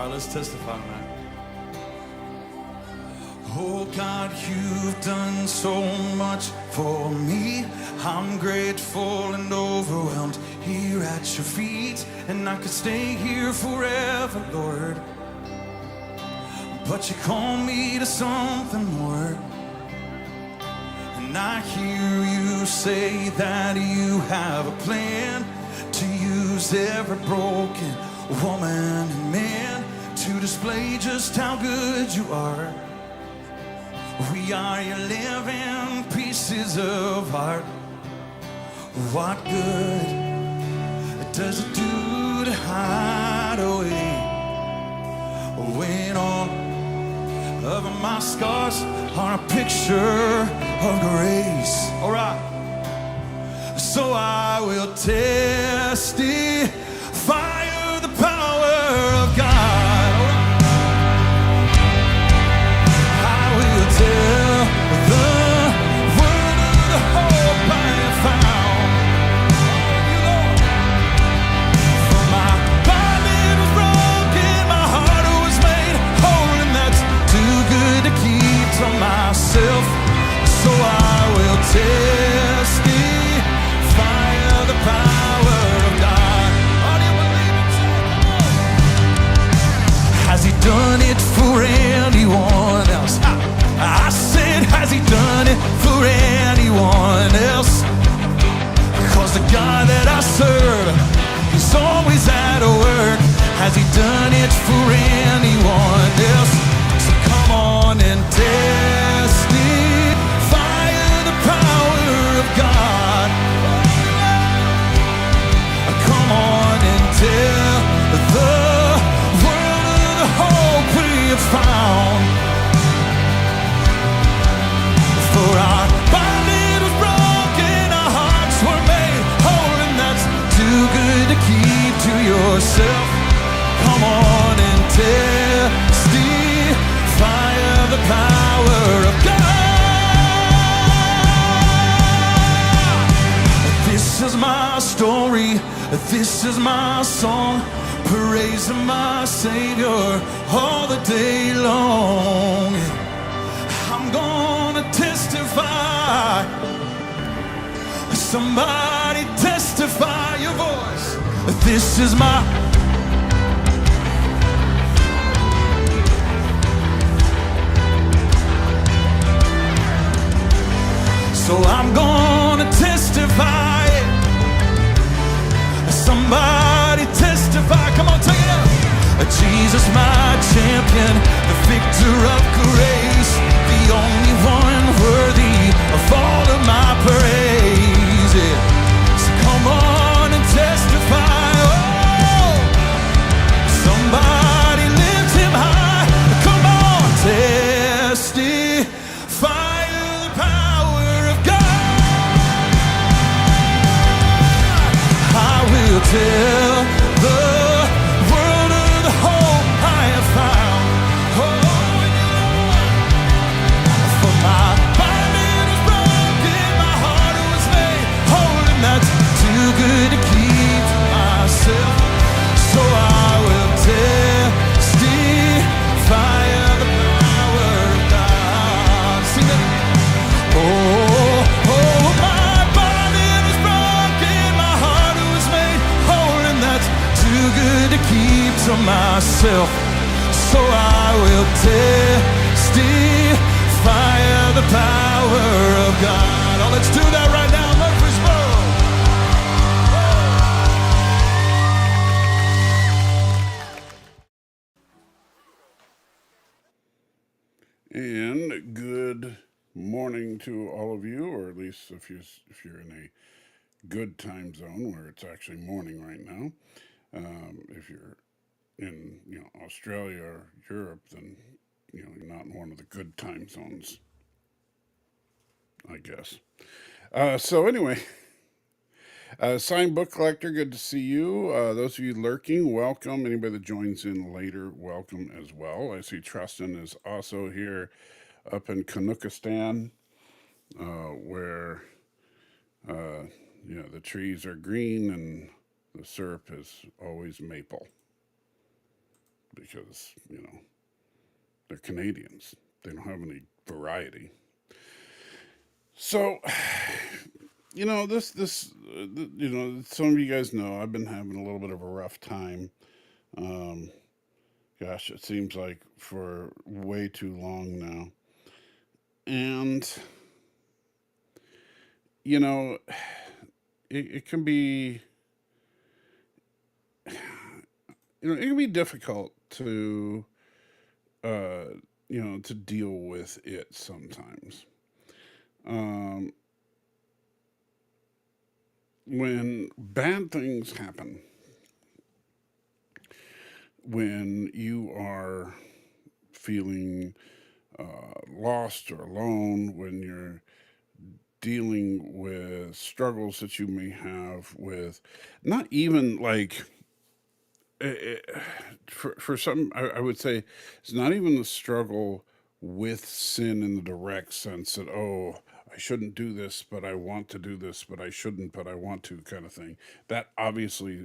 All right, let's testify, man. Oh God, you've done so much for me. I'm grateful and overwhelmed here at your feet. And I could stay here forever, Lord, but you call me to something more. And I hear you say that you have a plan to use every broken woman and man to display just how good you are. We are your living pieces of art. What good does it do to hide away when all of my scars are a picture of grace? All right. So I will testify of the power of God. I will tell the word of the hope I have found. For my body was broken, my heart was made whole, and that's too good to keep to myself. So I will testify of the power of God. Oh, do you believe it? Has he done it for anyone else? I said, has he done it for anyone else? Cause the God that I serve, he's always at work. Has he done it for anyone else? So come on and testify of the power of God. Come on and tell the world of the hope we have found. For our body was broken, our hearts were made whole, and that's too good to keep to yourself. Come on and testify of the power of God. This is my story, this is my song, praising my Savior all the day long. I'm gonna testify. Somebody testify your voice. This is my. So I'm gonna testify. Somebody testify. Come on, take it up. Jesus, my champion, the victor of grace, the only one worthy of all of my praise. Yeah. So come on and testify. Oh, somebody lift him high. Come on, testify of the power of God. I will tell the world of the hope I have found. Oh, for my body was broken, my heart was made whole, and that's too good to keep to myself. So I will testify of the power of God. Sing that. Oh, my body was broken, my heart was made whole, and that's too good to keep to myself. So I will testify of the power of God. Oh, let's do that right now, Murfreesboro. And good morning to all of you, or at least if you're in a good time zone where it's actually morning right now. If you're in Australia or Europe, then you're not in one of the good time zones, I guess. So anyway, signed book collector, good to see you. Those of you lurking, welcome. Anybody that joins in later, welcome as well. I see Trustin is also here up in Kanukistan, where the trees are green and the syrup is always maple. because, they're Canadians. They don't have any variety. So, some of you guys know I've been having a little bit of a rough time. Um, Gosh, it seems like for way too long now. And, you know, it can be, it can be difficult uh, to deal with it sometimes. Um, when bad things happen, when you are feeling lost or alone, when you're dealing with struggles that you may have with not even like for some I would say it's not even the struggle with sin in the direct sense that, oh, I shouldn't do this but I want to do this, but I shouldn't but I want to, kind of thing. That obviously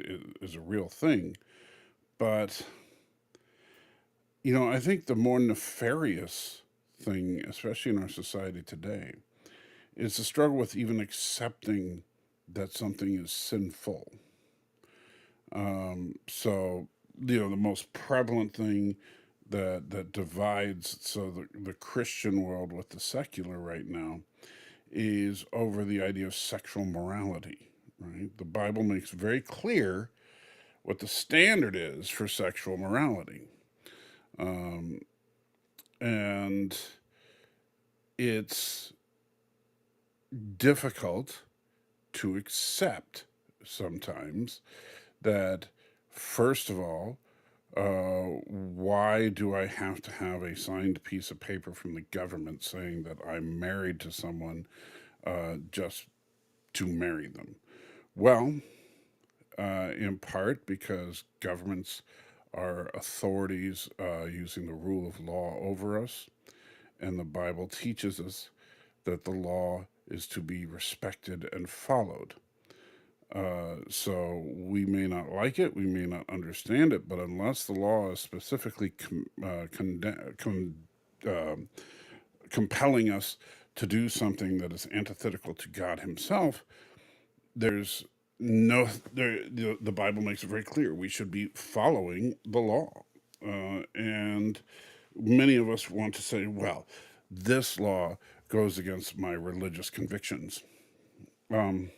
is a real thing, but I think the more nefarious thing, especially in our society today, is the struggle with even accepting that something is sinful. So, the most prevalent thing that divides the Christian world with the secular right now is over the idea of sexual morality. Right? The Bible makes very clear what the standard is for sexual morality, and it's difficult to accept sometimes that, first of all, why do I have to have a signed piece of paper from the government saying that I'm married to someone just to marry them? Well, in part because governments are authorities using the rule of law over us, and the Bible teaches us that the law is to be respected and followed. So we may not like it, we may not understand it, but unless the law is specifically compelling us to do something that is antithetical to God Himself, there's no there. The Bible makes it very clear we should be following the law, and many of us want to say, well, this law goes against my religious convictions. Um,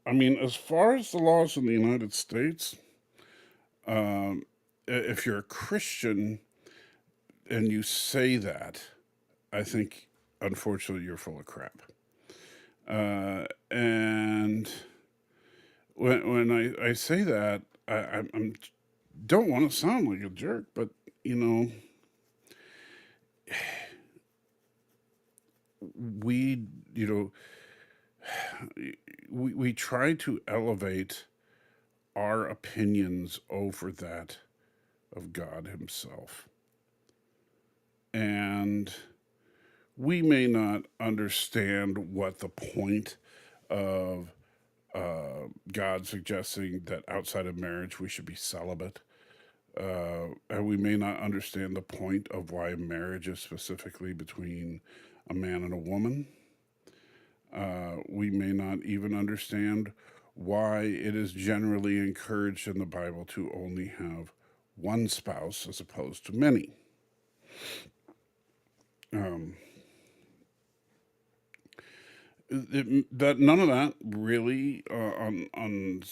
I mean, as far as the laws in the United States, um, if you're a Christian and you say that, I think, unfortunately, you're full of crap. And when I say that, I'm don't want to sound like a jerk, but you know, we you know we try to elevate our opinions over that of God Himself, and we may not understand what the point of God suggesting that outside of marriage we should be celibate. And we may not understand the point of why marriage is specifically between a man and a woman. We may not even understand why it is generally encouraged in the Bible to only have one spouse as opposed to many. Um, that none of that really, on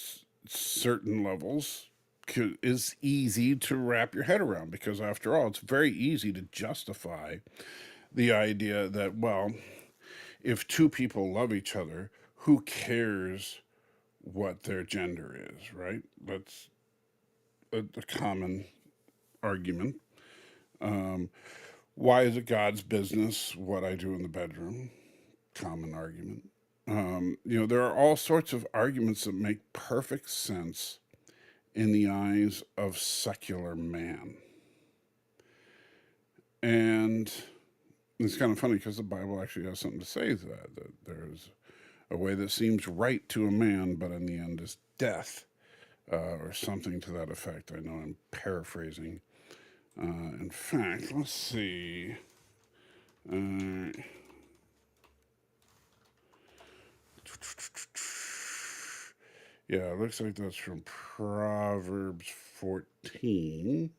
certain levels, is easy to wrap your head around, because after all, it's very easy to justify the idea that, well, if two people love each other, who cares what their gender is, right? That's a common argument. Um, why is it God's business what I do in the bedroom? Common argument. There are all sorts of arguments that make perfect sense in the eyes of secular man. And it's kind of funny because the Bible actually has something to say to that there's a way that seems right to a man, but in the end is death or something to that effect. I know I'm paraphrasing. In fact, let's see. Uh, yeah, it looks like that's from Proverbs 14.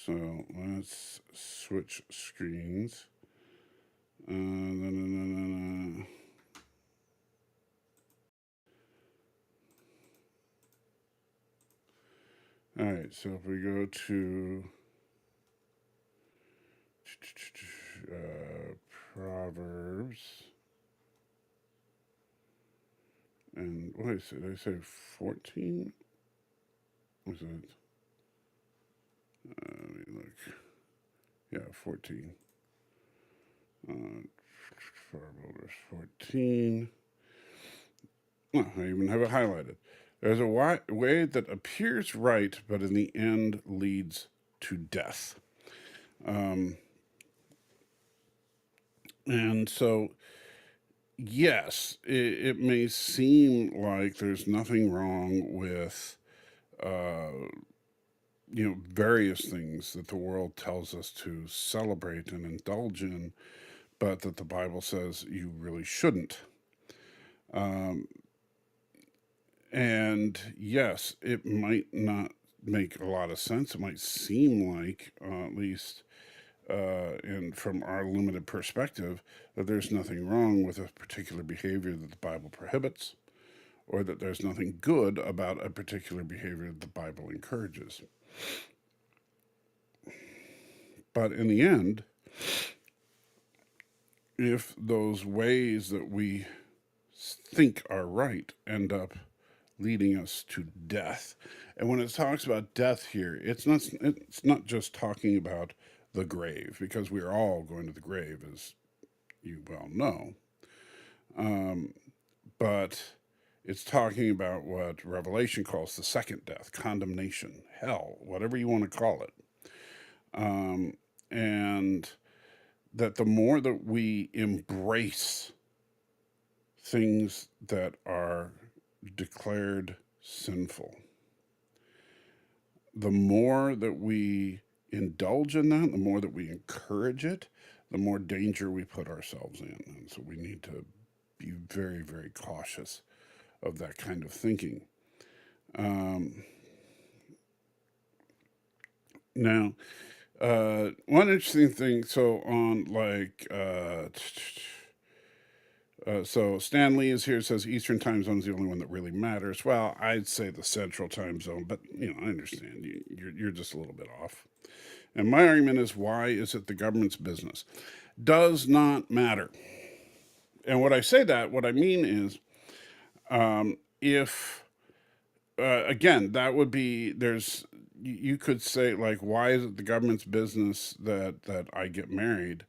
So let's switch screens. All right, so if we go to Proverbs, and what did I say 14? Was it? Let me look. Yeah, 14. Proverbs 14. Oh, I even have it highlighted. There's a way that appears right, but in the end leads to death. And so, yes, it may seem like there's nothing wrong with, various things that the world tells us to celebrate and indulge in, but that the Bible says you really shouldn't. And yes, it might not make a lot of sense. It might seem like, at least and from our limited perspective, that there's nothing wrong with a particular behavior that the Bible prohibits, or that there's nothing good about a particular behavior that the Bible encourages. But in the end, if those ways that we think are right end up leading us to death. And when it talks about death here, it's not just talking about the grave, because we are all going to the grave, as you well know. But it's talking about what Revelation calls the second death, condemnation, hell, whatever you want to call it. And that the more that we embrace things that are declared sinful, the more that we indulge in that, the more that we encourage it, the more danger we put ourselves in. And so we need to be very, very cautious of that kind of thinking. Now, one interesting thing, so on like, so Stan Lee is here, says Eastern time zone is the only one that really matters. Well, I'd say the Central time zone, but I understand you're just a little bit off. And my argument is, why is it the government's business? Does not matter. And what I mean is, if again, that would be, you could say, like, why is it the government's business that I get married?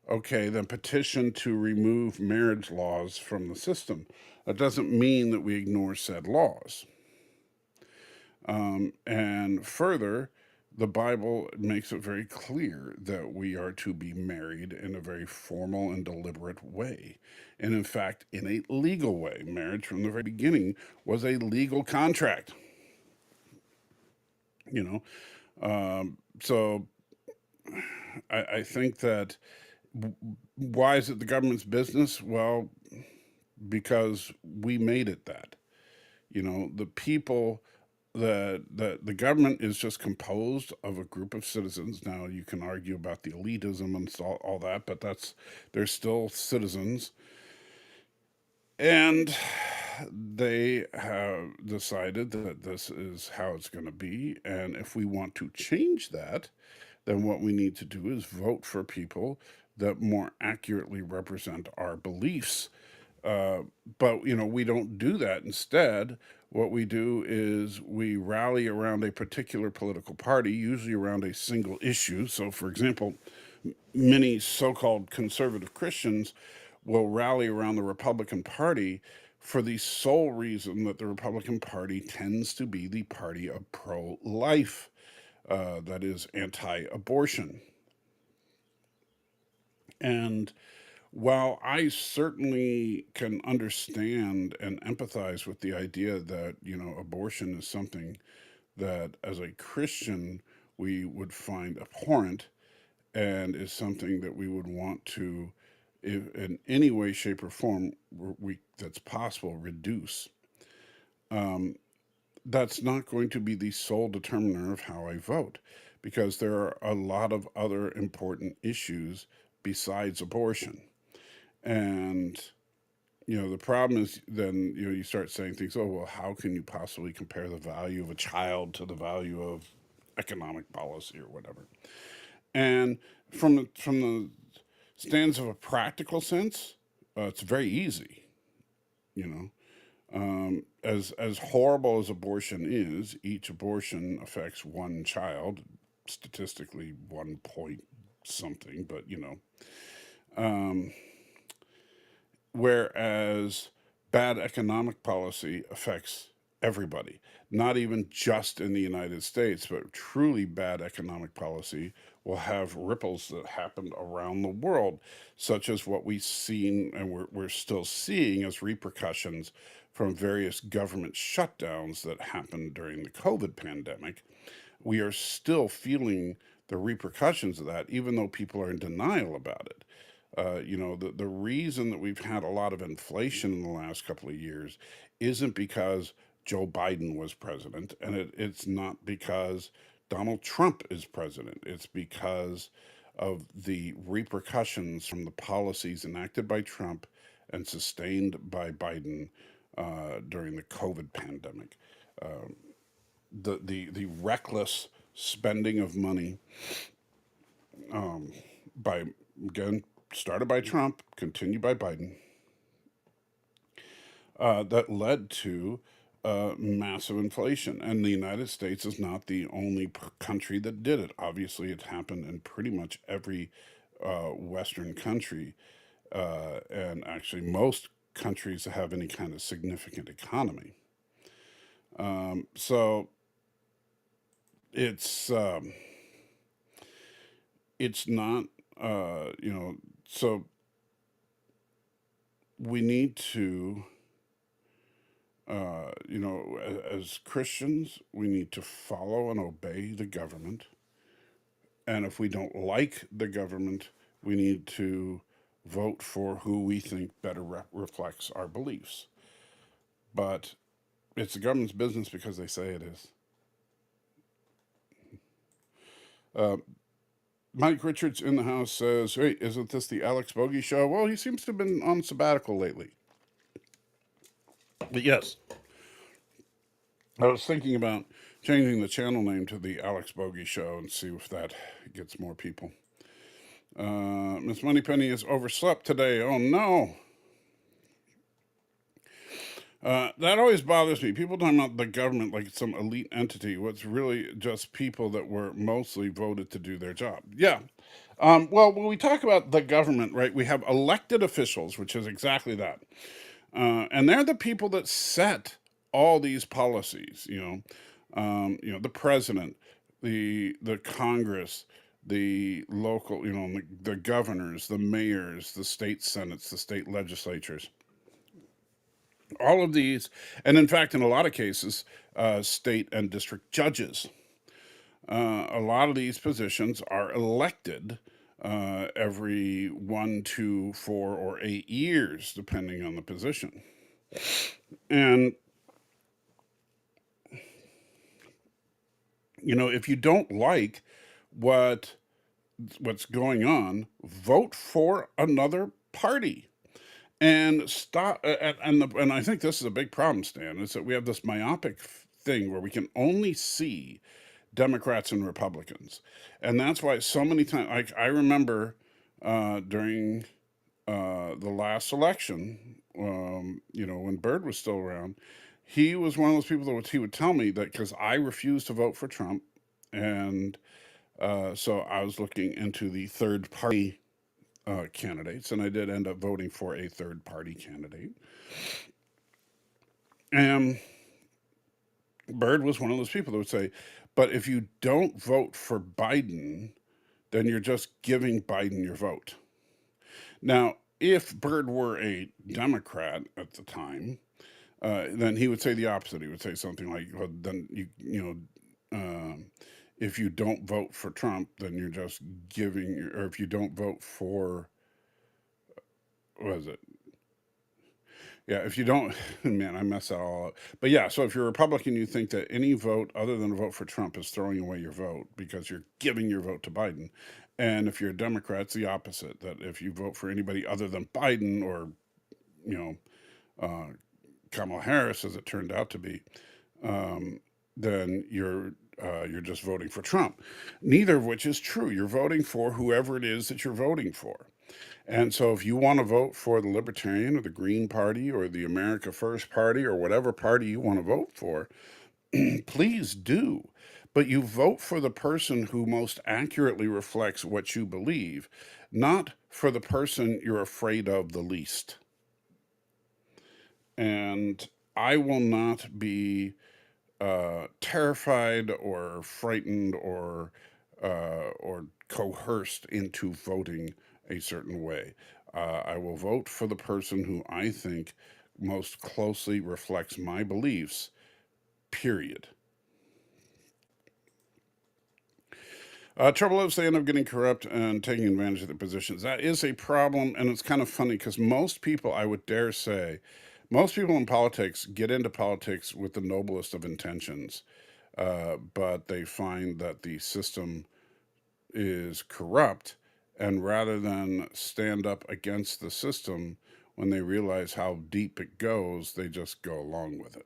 Okay, then petition to remove marriage laws from the system. That doesn't mean that we ignore said laws. And further, the Bible makes it very clear that we are to be married in a very formal and deliberate way. And in fact, in a legal way. Marriage from the very beginning was a legal contract. You know, so I think that, why is it the government's business? Well, because we made it that. The people, the government is just composed of a group of citizens. Now you can argue about the elitism and all that, but they're still citizens, and they have decided that this is how it's going to be. And if we want to change that, then what we need to do is vote for people that more accurately represent our beliefs. But we don't do that. Instead, what we do is we rally around a particular political party, usually around a single issue. So, for example, many so-called conservative Christians will rally around the Republican Party for the sole reason that the Republican Party tends to be the party of pro-life, that is anti-abortion. And While I certainly can understand and empathize with the idea that, abortion is something that as a Christian we would find abhorrent and is something that we would want to, if in any way, shape, or form that's possible, reduce. Um, that's not going to be the sole determiner of how I vote, because there are a lot of other important issues besides abortion. And the problem is then you start saying things. Oh well, how can you possibly compare the value of a child to the value of economic policy or whatever? And from the stands of a practical sense, it's very easy. You know, as horrible as abortion is, each abortion affects one child, statistically 1 point something, but um, whereas bad economic policy affects everybody, not even just in the United States, but truly bad economic policy will have ripples that happen around the world, such as what we've seen and we're still seeing as repercussions from various government shutdowns that happened during the COVID pandemic. We are still feeling the repercussions of that, even though people are in denial about it. The reason that we've had a lot of inflation in the last couple of years isn't because Joe Biden was president, and it's not because Donald Trump is president. It's because of the repercussions from the policies enacted by Trump and sustained by Biden during the COVID pandemic. Um, the reckless spending of money by, again, started by Trump, continued by Biden, that led to massive inflation. And the United States is not the only country that did it. Obviously, it happened in pretty much every Western country, and actually most countries that have any kind of significant economy. So it's it's not so we need to as Christians, we need to follow and obey the government. And if we don't like the government, we need to vote for who we think better reflects our beliefs. But it's the government's business because they say it is. Uh, Mike Richards in the house says, "Hey, isn't this the Alex Bogey show?" Well, he seems to have been on sabbatical lately. But yes, I was thinking about changing the channel name to the Alex Bogey Show and see if that gets more people. Miss Moneypenny is overslept today. Oh no. That always bothers me. People talking about the government like it's some elite entity. What's really just people that were mostly voted to do their job. Yeah. Well, when we talk about the government, right, we have elected officials, which is exactly that. And they're the people that set all these policies. The president, the Congress, the local, the governors, the mayors, the state senates, the state legislatures. All of these, and in fact, in a lot of cases, state and district judges. A lot of these positions are elected every 1, 2, 4, or 8 years, depending on the position. And if you don't like what what's going on, vote for another party and stop. And I think this is a big problem, Stan, is that we have this myopic thing where we can only see Democrats and Republicans, and that's why so many times, like I remember during the last election, when Byrd was still around, he was one of those people he would tell me that because I refused to vote for Trump, and so I was looking into the third party candidates, and I did end up voting for a third party candidate. And Byrd was one of those people that would say, but if you don't vote for Biden, then you're just giving Biden your vote. Now, if Byrd were a Democrat at the time, then he would say the opposite. He would say something like, well, then if you don't vote for Trump, then you're just giving, or if you don't vote for, what is it? Yeah, if you don't, man, I mess that all up. But yeah, so if you're a Republican, you think that any vote other than a vote for Trump is throwing away your vote because you're giving your vote to Biden. And if you're a Democrat, it's the opposite. That if you vote for anybody other than Biden or, you know, uh, Kamala Harris, as it turned out to be, um, then you're just voting for Trump. Neither of which is true. You're voting for whoever it is that you're voting for. And so if you want to vote for the Libertarian or the Green Party or the America First Party or whatever party you want to vote for, please do. But you vote for the person who most accurately reflects what you believe, not for the person you're afraid of the least. And I will not be terrified or frightened or coerced into voting a certain way. I will vote for the person who I think most closely reflects my beliefs, period. Trouble is, they end up getting corrupt and taking advantage of their positions. That is a problem, and it's kind of funny because most people, I would dare say, most people in politics get into politics with the noblest of intentions, but they find that the system is corrupt, and rather than stand up against the system when they realize how deep it goes, they just go along with it.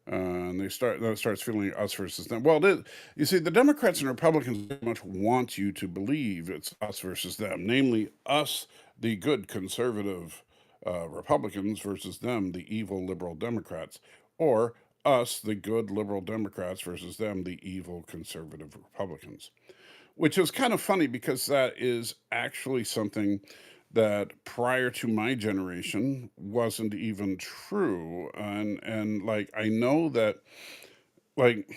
And that starts feeling us versus them. Well, you see, the Democrats and Republicans very much want you to believe it's us versus them, namely us, the good conservative Republicans, versus them, the evil liberal Democrats, or us, the good liberal Democrats, versus them, the evil conservative Republicans. Which is kind of funny because that is actually something that prior to my generation wasn't even true. And like I know that like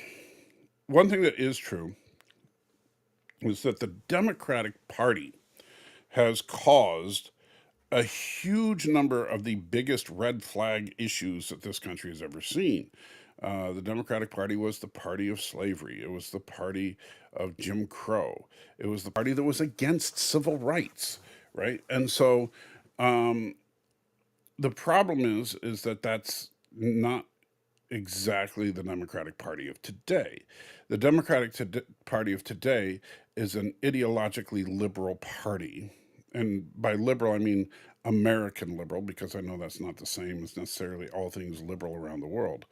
one thing that is true is that the Democratic Party has caused a huge number of the biggest red flag issues that this country has ever seen. The Democratic Party was the party of slavery. It was the party of Jim Crow. It was the party that was against civil rights, right? And so the problem is that that's not exactly the Democratic Party of today. The Party of today is an ideologically liberal party. And by liberal, I mean American liberal, because I know that's not the same as necessarily all things liberal around the world.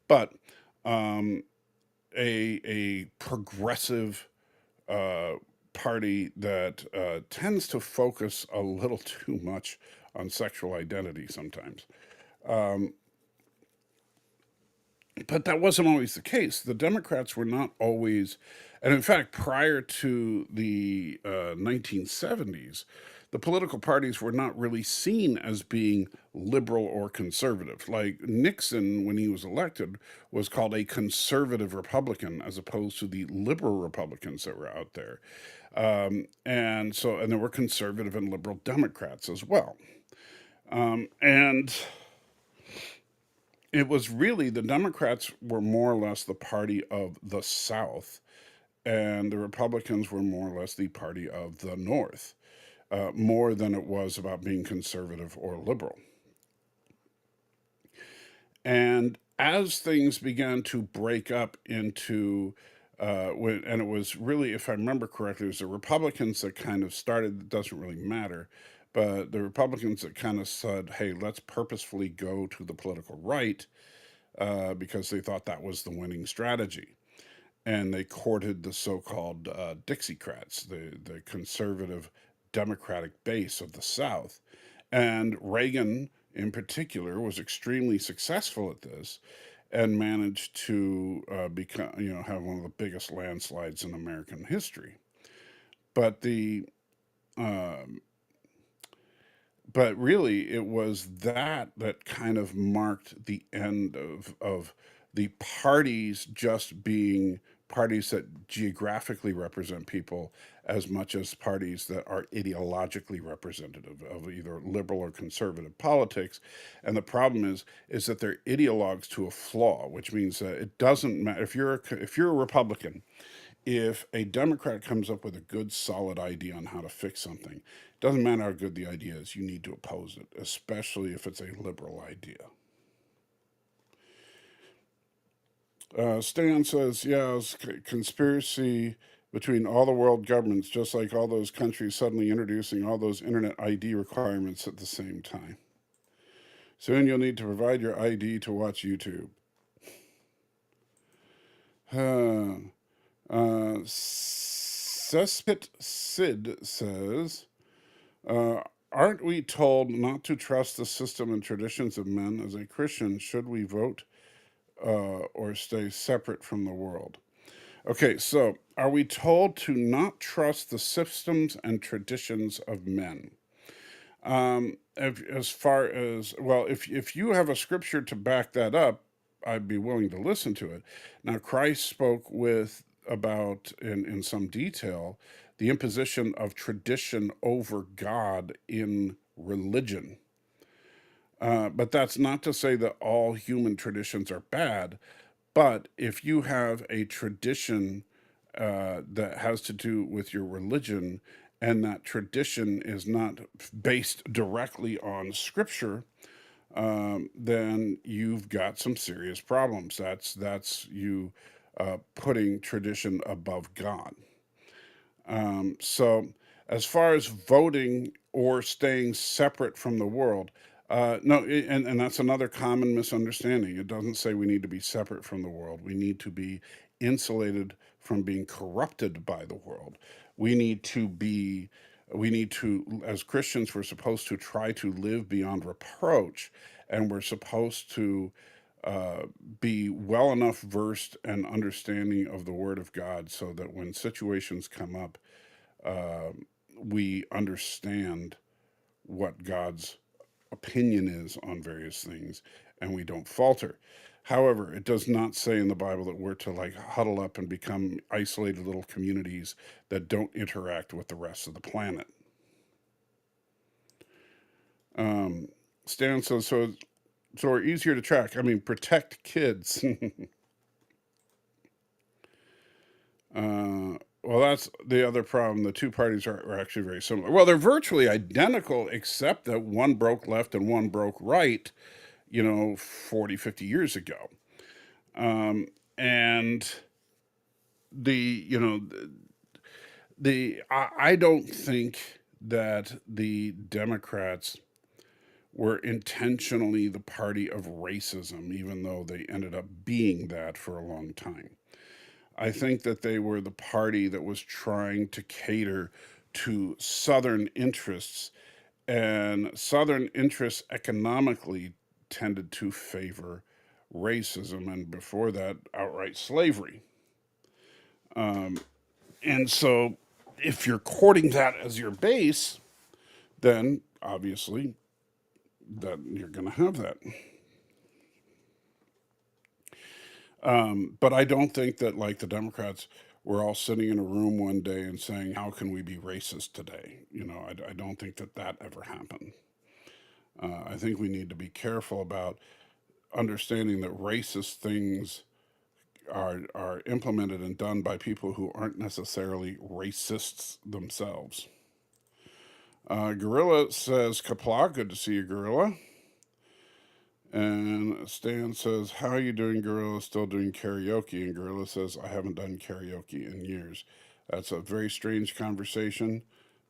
But um, a progressive uh, party that tends to focus a little too much on sexual identity sometimes. Um, but that wasn't always the case. The Democrats were not always, and in fact, prior to the 1970s, the political parties were not really seen as being liberal or conservative. Like Nixon, when he was elected, was called a conservative Republican as opposed to the liberal Republicans that were out there. And there were conservative and liberal Democrats as well. And it was really the Democrats were more or less the party of the South, and the Republicans were more or less the party of the North, more than it was about being conservative or liberal. And as things began to break up into and it was really, if I remember correctly, it was the Republicans that kind of started, it doesn't really matter, but the Republicans that kind of said, hey, let's purposefully go to the political right because they thought that was the winning strategy. And they courted the so-called Dixiecrats, the conservative Democratic base of the South. And Reagan, in particular, was extremely successful at this and managed to become, have one of the biggest landslides in American history. But the um, but really, it was that kind of marked the end of the parties just being parties that geographically represent people as much as parties that are ideologically representative of either liberal or conservative politics. And the problem is that they're ideologues to a flaw, which means that it doesn't matter if you're a Republican. If a Democrat comes up with a good, solid idea on how to fix something, it doesn't matter how good the idea is, you need to oppose it, especially if it's a liberal idea. Stan says, yeah, it's conspiracy between all the world governments, just like all those countries suddenly introducing all those internet ID requirements at the same time. Soon you'll need to provide your ID to watch YouTube. Cespit Sid says, aren't we told not to trust the system and traditions of men? As a Christian, should we vote or stay separate from the world? Okay, so are we told to not trust the systems and traditions of men? As far as, well, if you have a scripture to back that up, I'd be willing to listen to it. Now, Christ spoke about in some detail the imposition of tradition over God in religion. But that's not to say that all human traditions are bad. But if you have a tradition that has to do with your religion, and that tradition is not based directly on scripture, then you've got some serious problems. That's you putting tradition above God. So, as far as voting or staying separate from the world, no, and that's another common misunderstanding. It doesn't say we need to be separate from the world. We need to be insulated from being corrupted by the world. We need to be, as Christians, we're supposed to try to live beyond reproach, and we're supposed to be well enough versed and understanding of the Word of God so that when situations come up, we understand what God's opinion is on various things and we don't falter. However, it does not say in the Bible that we're to like huddle up and become isolated little communities that don't interact with the rest of the planet. Stan says, so are easier to track. I mean, protect kids. Well, that's the other problem. The two parties are actually very similar. Well, they're virtually identical, except that one broke left and one broke right, 40, 50 years ago. And I don't think that the Democrats were intentionally the party of racism, even though they ended up being that for a long time. I think that they were the party that was trying to cater to Southern interests, and Southern interests economically tended to favor racism, and before that, outright slavery. And so, if you're courting that as your base, then obviously that you're going to have that. But I don't think that like the Democrats were all sitting in a room one day and saying, "How can we be racist today?" I don't think that ever happened. I think we need to be careful about understanding that racist things are implemented and done by people who aren't necessarily racists themselves. Gorilla says, Kapla, good to see you, Gorilla. And Stan says, how are you doing, Gorilla? Still doing karaoke? And Gorilla says, I haven't done karaoke in years. That's a very strange conversation.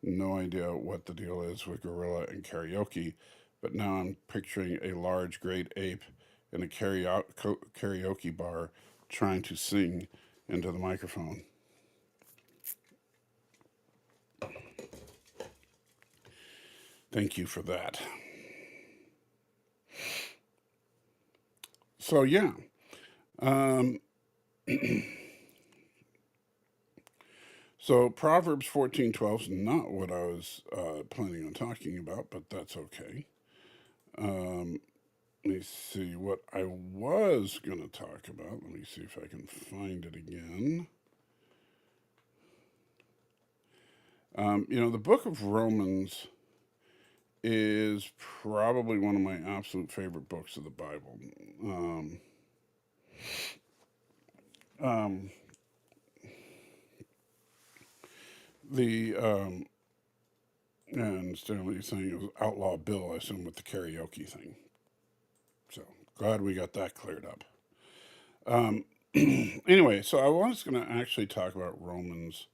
No idea what the deal is with Gorilla and karaoke. But now I'm picturing a large great ape in a karaoke bar trying to sing into the microphone. Thank you for that. So, yeah. So Proverbs 14:12 is not what I was planning on talking about, but that's okay. Let me see what I was going to talk about. Let me see if I can find it again. The book of Romans is probably one of my absolute favorite books of the Bible. Um, um, the and Stanley's saying it was Outlaw Bill, I assume, with the karaoke thing. So glad we got that cleared up. Um, anyway, so I was going to actually talk about Romans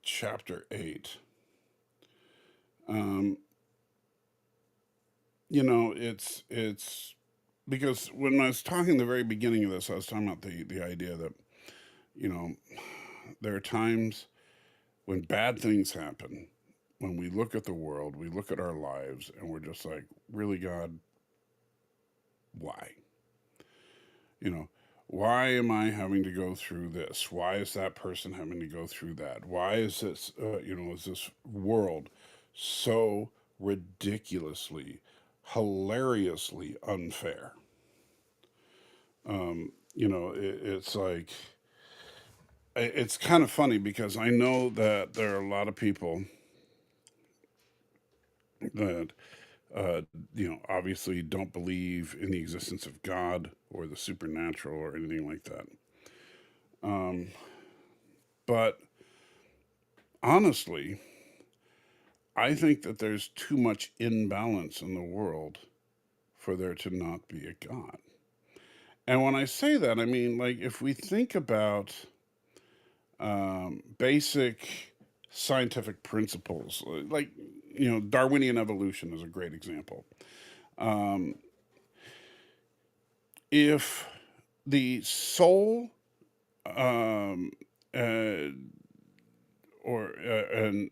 chapter 8. Um, it's because when I was talking the very beginning of this, I was talking about the idea that, you know, there are times when bad things happen, when we look at the world, we look at our lives, and we're just like, really, God, why? You know, why am I having to go through this? Why is that person having to go through that? Why is this, is this world so ridiculously, hilariously unfair? It's like, it's kind of funny because I know that there are a lot of people that, uh, obviously don't believe in the existence of God or the supernatural or anything like that. Um, but honestly, I think that there's too much imbalance in the world for there to not be a God. And when I say that, I mean, like, if we think about basic scientific principles, like, Darwinian evolution is a great example. Um, if the sole um, uh, or an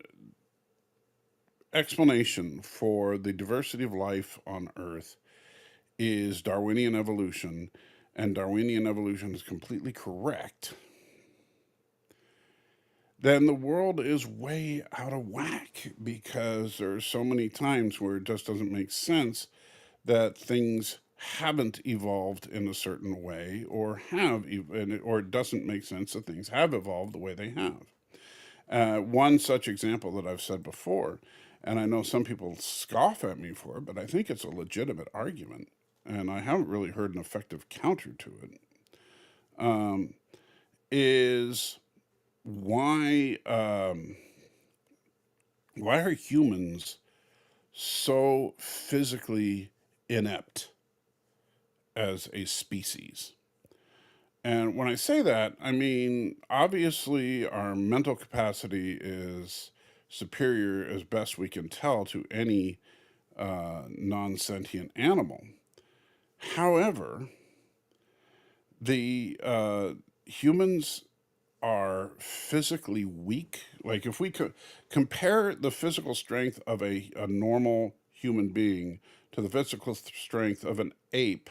explanation for the diversity of life on Earth is Darwinian evolution, and Darwinian evolution is completely correct, then the world is way out of whack because there are so many times where it just doesn't make sense that things haven't evolved in a certain way or or it doesn't make sense that things have evolved the way they have. One such example that I've said before, and I know some people scoff at me for it, but I think it's a legitimate argument, and I haven't really heard an effective counter to it, um, is why why are humans so physically inept as a species? And when I say that, I mean, obviously, our mental capacity is superior, as best we can tell, to any non sentient animal. However, the humans are physically weak. Like, if we could compare the physical strength of a normal human being to the physical strength of an ape,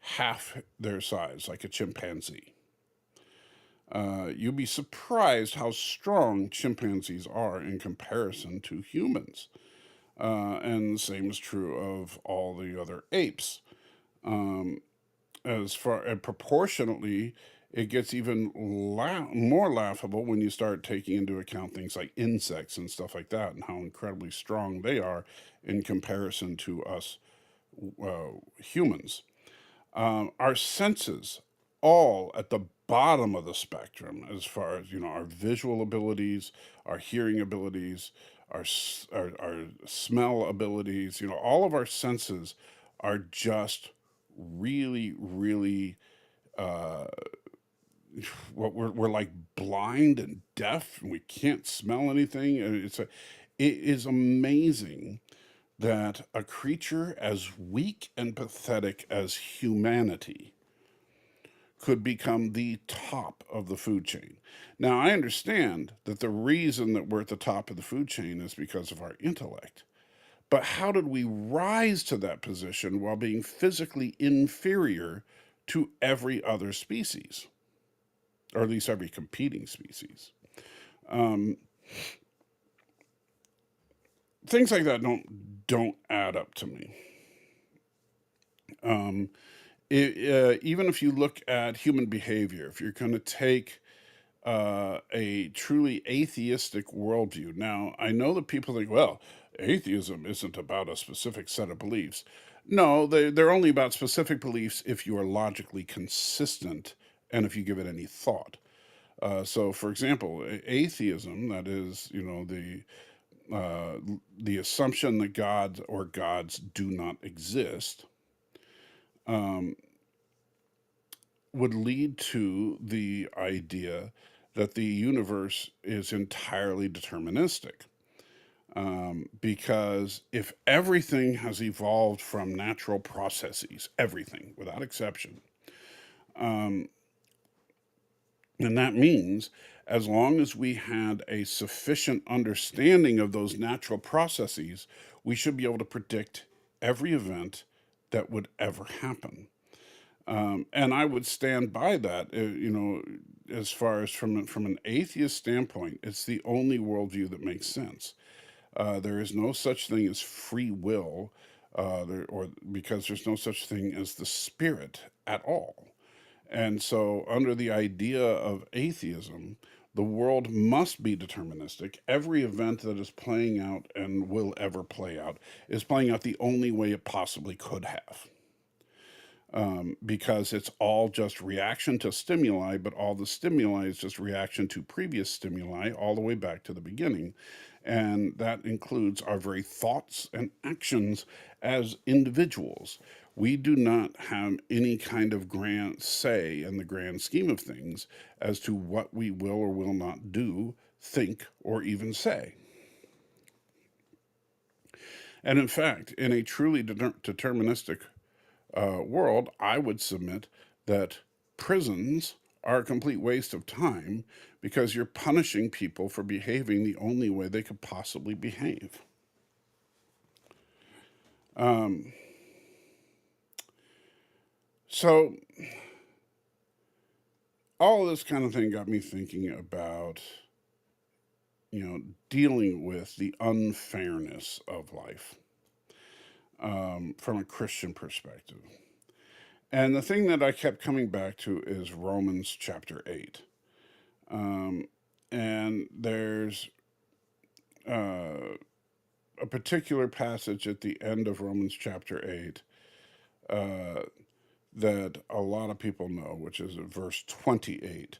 half their size, like a chimpanzee. You'd be surprised how strong chimpanzees are in comparison to humans. And the same is true of all the other apes. Um, as far and proportionately, it gets even more laughable when you start taking into account things like insects and stuff like that, and how incredibly strong they are in comparison to us humans. Our senses all at the bottom of the spectrum as far as our visual abilities, our hearing abilities, our smell abilities. All of our senses are just really, really uh, what we're like blind and deaf, and we can't smell anything. And it is amazing that a creature as weak and pathetic as humanity could become the top of the food chain. Now, I understand that the reason that we're at the top of the food chain is because of our intellect. But how did we rise to that position while being physically inferior to every other species, or at least every competing species? Um, Things like that don't add up to me. Even if you look at human behavior, if you're going to take a truly atheistic worldview. Now, I know that people think, well, atheism isn't about a specific set of beliefs. No, they're only about specific beliefs if you are logically consistent and if you give it any thought. So, for example, atheism, that is, uh, the assumption that God or gods do not exist, um, would lead to the idea that the universe is entirely deterministic. Because if everything has evolved from natural processes, everything without exception, um, and that means as long as we had a sufficient understanding of those natural processes, we should be able to predict every event that would ever happen. And I would stand by that. As far as from an atheist standpoint, it's the only worldview that makes sense. There is no such thing as free will, or because there's no such thing as the spirit at all. And so, under the idea of atheism, the world must be deterministic. Every event that is playing out and will ever play out is playing out the only way it possibly could have. Because it's all just reaction to stimuli, but all the stimuli is just reaction to previous stimuli all the way back to the beginning. And that includes our very thoughts and actions as individuals. We do not have any kind of grand say in the grand scheme of things as to what we will or will not do, think, or even say. And in fact, in a truly deterministic world, I would submit that prisons are a complete waste of time because you're punishing people for behaving the only way they could possibly behave. Um, so, all this kind of thing got me thinking about, dealing with the unfairness of life from a Christian perspective. And the thing that I kept coming back to is Romans chapter 8. Um, and there's uh, a particular passage at the end of Romans chapter 8 uh, that a lot of people know, which is verse 28,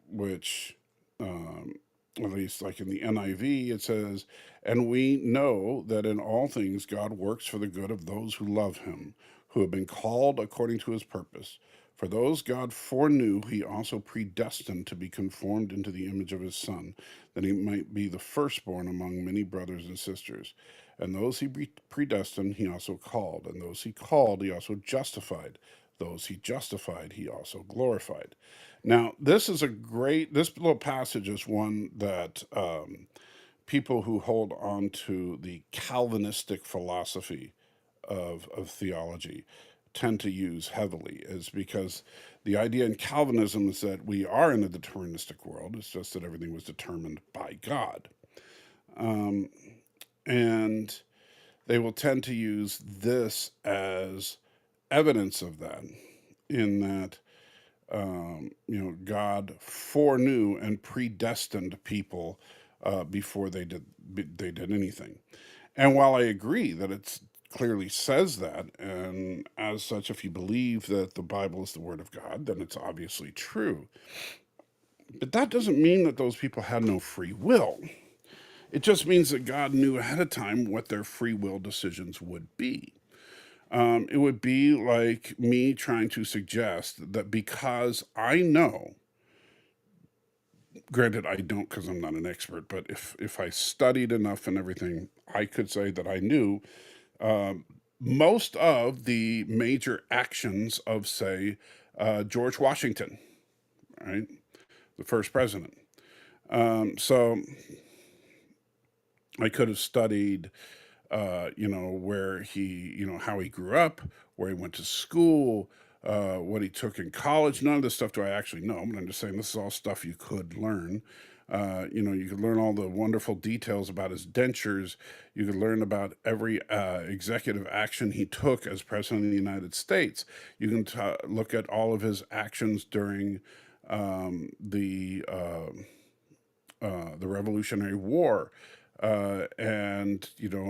which, at least like in the NIV, it says, "And we know that in all things God works for the good of those who love him, who have been called according to his purpose. For those God foreknew, he also predestined to be conformed into the image of his Son, that he might be the firstborn among many brothers and sisters. And those he predestined, he also called. And those he called, he also justified. Those he justified, he also glorified." Now, this little passage is one that people who hold on to the Calvinistic philosophy of theology tend to use heavily, is because the idea in Calvinism is that we are in a deterministic world. It's just that everything was determined by God. Um, and they will tend to use this as evidence of that, in that God foreknew and predestined people before they did anything. And while I agree that it clearly says that, and as such, if you believe that the Bible is the Word of God, then it's obviously true. But that doesn't mean that those people had no free will. It just means that God knew ahead of time what their free will decisions would be. It would be like me trying to suggest that because I know, granted, I don't because I'm not an expert, but if I studied enough and everything, I could say that I knew most of the major actions of, say, George Washington, right, the first president. So I could have studied, where he, how he grew up, where he went to school, what he took in college. None of this stuff do I actually know, but I'm just saying this is all stuff you could learn. You could learn all the wonderful details about his dentures. You could learn about every executive action he took as president of the United States. You can look at all of his actions during the Revolutionary War, and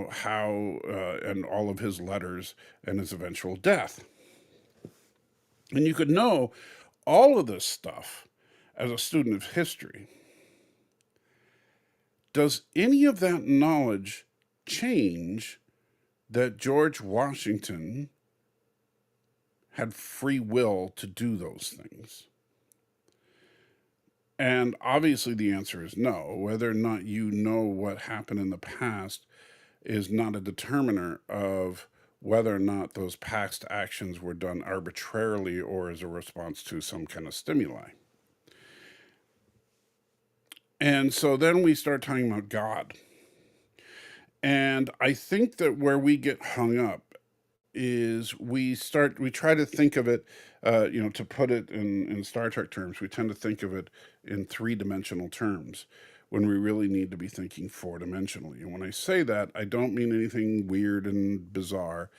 how and all of his letters and his eventual death. And you could know all of this stuff as a student of history. Does any of that knowledge change that George Washington had free will to do those things? And obviously, the answer is no. Whether or not you know what happened in the past is not a determiner of whether or not those past actions were done arbitrarily or as a response to some kind of stimuli. And so then we start talking about God. And I think that where we get hung up is we try to think of it, to put it in Star Trek terms, we tend to think of it in three-dimensional terms when we really need to be thinking four-dimensionally. And when I say that, I don't mean anything weird and bizarre.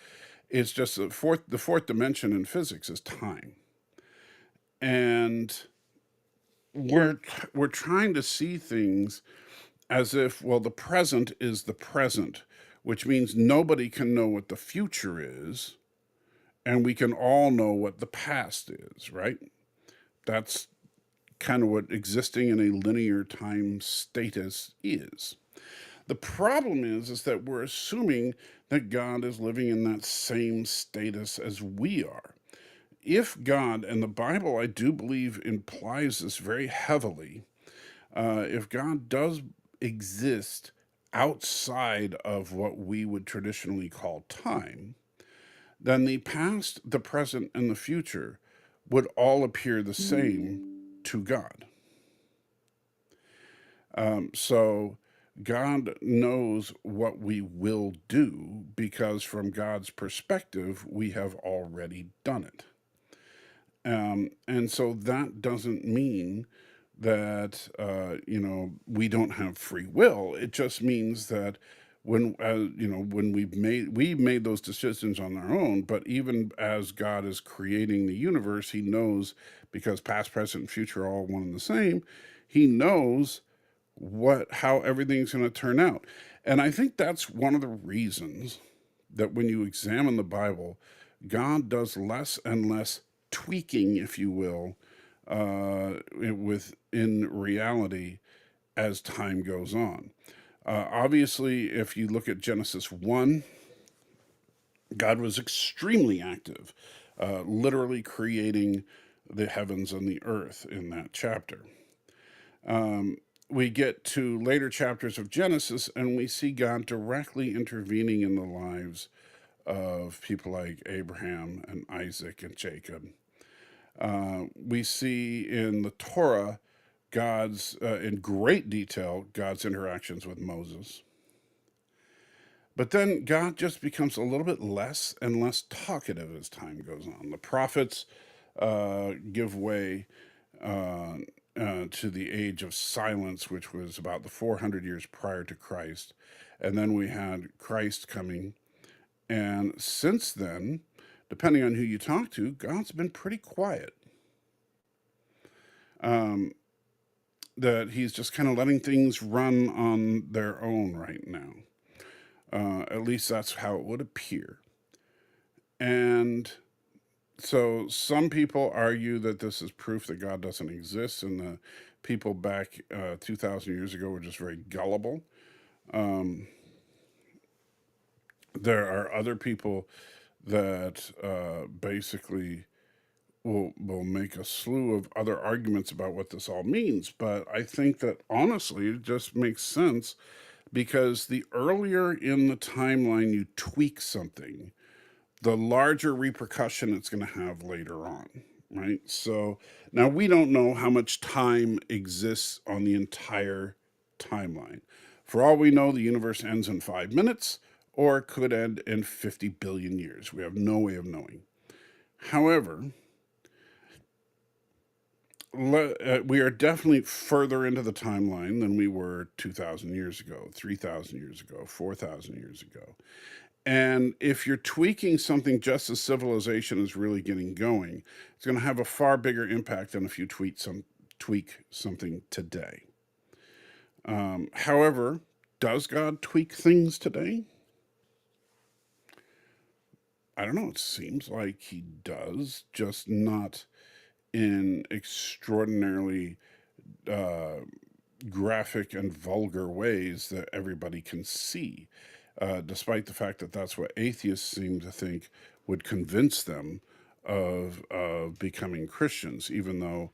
It's just the fourth dimension in physics is time. And we're trying to see things as if, well, the present is the present, which means nobody can know what the future is, and we can all know what the past is, right? That's kind of what existing in a linear time status is. The problem is that we're assuming that God is living in that same status as we are. If God, and the Bible, I do believe, implies this very heavily, if God does exist outside of what we would traditionally call time, then the past, the present, and the future would all appear the same to God. So God knows what we will do because, from God's perspective, we have already done it. And so that doesn't mean that we don't have free will. It just means that when we made those decisions on our own. But even as God is creating the universe, He knows, because past, present, and future are all one and the same. He knows how everything's going to turn out. And I think that's one of the reasons that when you examine the Bible, God does less and less tweaking, if you will, within reality as time goes on. Obviously, if you look at Genesis 1, God was extremely active, literally creating the heavens and the earth in that chapter. We get to later chapters of Genesis, and we see God directly intervening in the lives of people like Abraham and Isaac and Jacob. We see in the Torah in great detail, God's interactions with Moses. But then God just becomes a little bit less and less talkative as time goes on. The prophets give way to the age of silence, which was about the 400 years prior to Christ. And then we had Christ coming. And since then, depending on who you talk to, God's been pretty quiet. That He's just kind of letting things run on their own right now. At least that's how it would appear. And so some people argue that this is proof that God doesn't exist, and the people back 2,000 years ago were just very gullible. There are other people that basically will make a slew of other arguments about what this all means. But I think that honestly, it just makes sense, because the earlier in the timeline you tweak something, the larger repercussion it's going to have later on, right? So now we don't know how much time exists on the entire timeline. For all we know, the universe ends in 5 minutes, or it could end in 50 billion years. We have no way of knowing. However, we are definitely further into the timeline than we were 2,000 years ago, 3,000 years ago, 4,000 years ago. And if you're tweaking something just as civilization is really getting going, it's going to have a far bigger impact than if you tweak tweak something today. However, does God tweak things today? I don't know. It seems like he does, just not in extraordinarily graphic and vulgar ways that everybody can see, despite the fact that that's what atheists seem to think would convince them of becoming Christians, even though,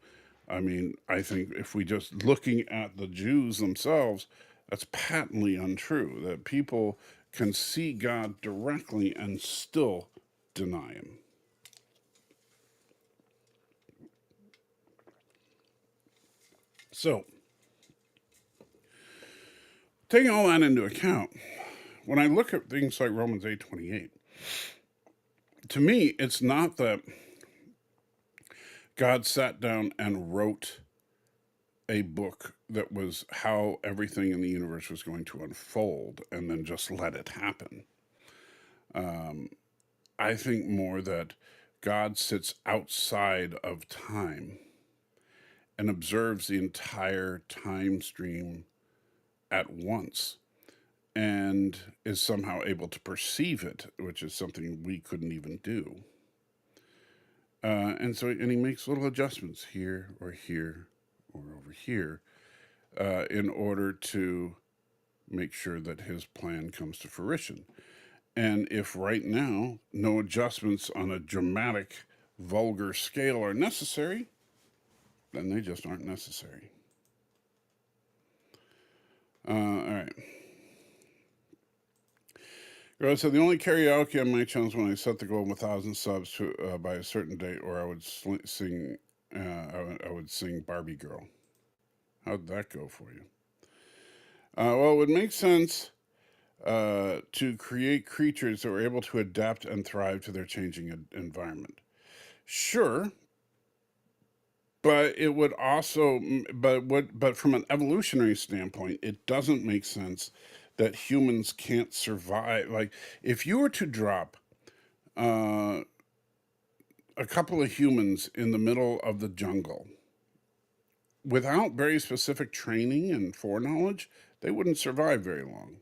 I mean, I think if we just looking at the Jews themselves, that's patently untrue, that people can see God directly and still deny him. So, taking all that into account, when I look at things like Romans 8:28, to me, it's not that God sat down and wrote a book that was how everything in the universe was going to unfold and then just let it happen. I think more that God sits outside of time and observes the entire time stream at once and is somehow able to perceive it, which is something we couldn't even do. And he makes little adjustments here or over here in order to make sure that his plan comes to fruition. And if right now no adjustments on a dramatic, vulgar scale are necessary, then they just aren't necessary. All right. So the only karaoke on my channel is when I set the goal of 1,000 subs by a certain date, or I would sing. I would sing Barbie Girl. How'd that go for you? Well, it would make sense to create creatures that were able to adapt and thrive to their changing environment. Sure, but it would also, but from an evolutionary standpoint, it doesn't make sense that humans can't survive. Like, if you were to drop a couple of humans in the middle of the jungle without very specific training and foreknowledge, they wouldn't survive very long.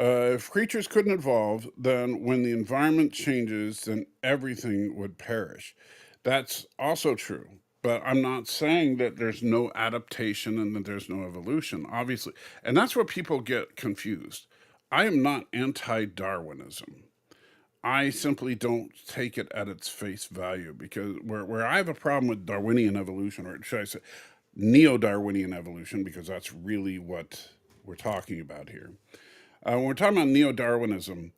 If creatures couldn't evolve, then when the environment changes, then everything would perish. That's also true. But I'm not saying that there's no adaptation and that there's no evolution, obviously. And that's where people get confused. I am not anti Darwinism. I simply don't take it at its face value, because where I have a problem with Darwinian evolution, or should I say neo Darwinian evolution, because that's really what we're talking about here. When we're talking about neo Darwinism,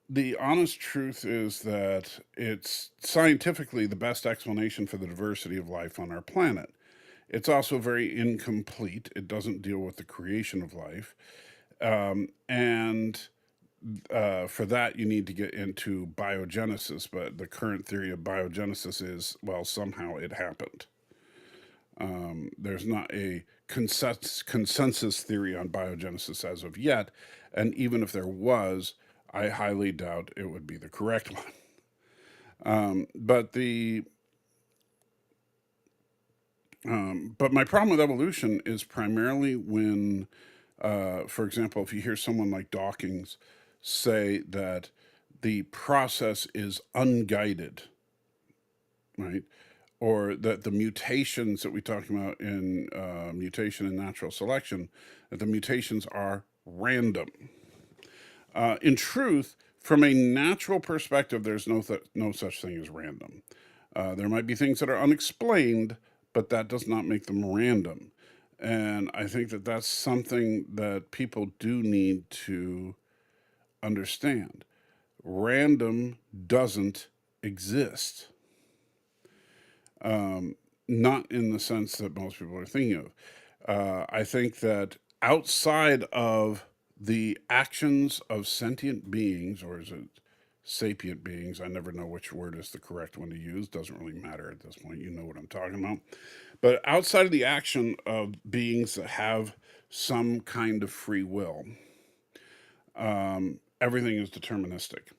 the honest truth is that it's scientifically the best explanation for the diversity of life on our planet. It's also very incomplete. It doesn't deal with the creation of life. And for that, you need to get into biogenesis. But the current theory of biogenesis is, well, somehow it happened. There's not a consensus theory on biogenesis as of yet. And even if there was, I highly doubt it would be the correct one. But my problem with evolution is primarily when, for example, if you hear someone like Dawkins say that the process is unguided, right? Or that the mutations that we talk about in mutation and natural selection, that the mutations are random. In truth, from a natural perspective, there's no such thing as random. There might be things that are unexplained, but that does not make them random. And I think that that's something that people do need to understand. Random doesn't exist. Not in the sense that most people are thinking of. I think that outside of the actions of sentient beings, or is it sapient beings? I never know which word is the correct one to use. Doesn't really matter at this point. You know what I'm talking about. But outside of the action of beings that have some kind of free will, everything is deterministic.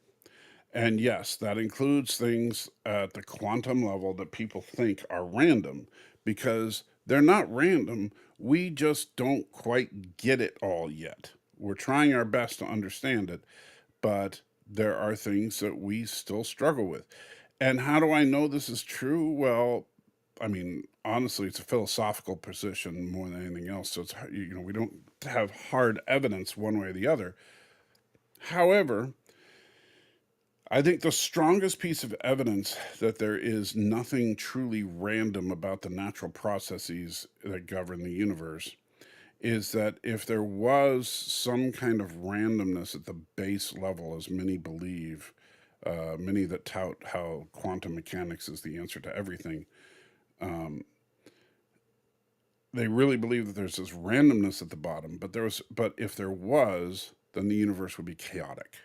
And yes, that includes things at the quantum level that people think are random because they're not random. We just don't quite get it all yet. We're trying our best to understand it, but there are things that we still struggle with. And how do I know this is true? Well, I mean, honestly, it's a philosophical position more than anything else. So we don't have hard evidence one way or the other. However, I think the strongest piece of evidence that there is nothing truly random about the natural processes that govern the universe is that if there was some kind of randomness at the base level, as many believe, many that tout how quantum mechanics is the answer to everything, they really believe that there's this randomness at the bottom. But if there was, then the universe would be chaotic.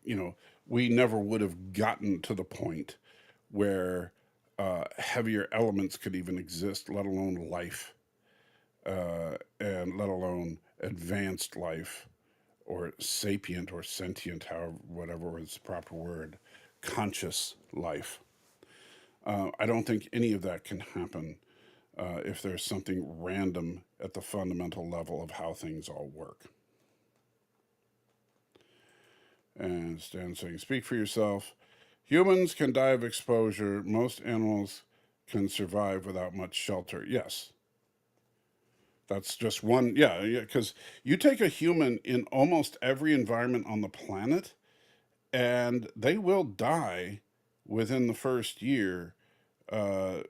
You know, we never would have gotten to the point where heavier elements could even exist, let alone life, and let alone advanced life or sapient or sentient, however, whatever is the proper word, conscious life. I don't think any of that can happen if there's something random at the fundamental level of how things all work. And Stan saying, speak for yourself. Humans can die of exposure. Most animals can survive without much shelter. Yes. That's just one. Yeah, because you take a human in almost every environment on the planet, and they will die within the first year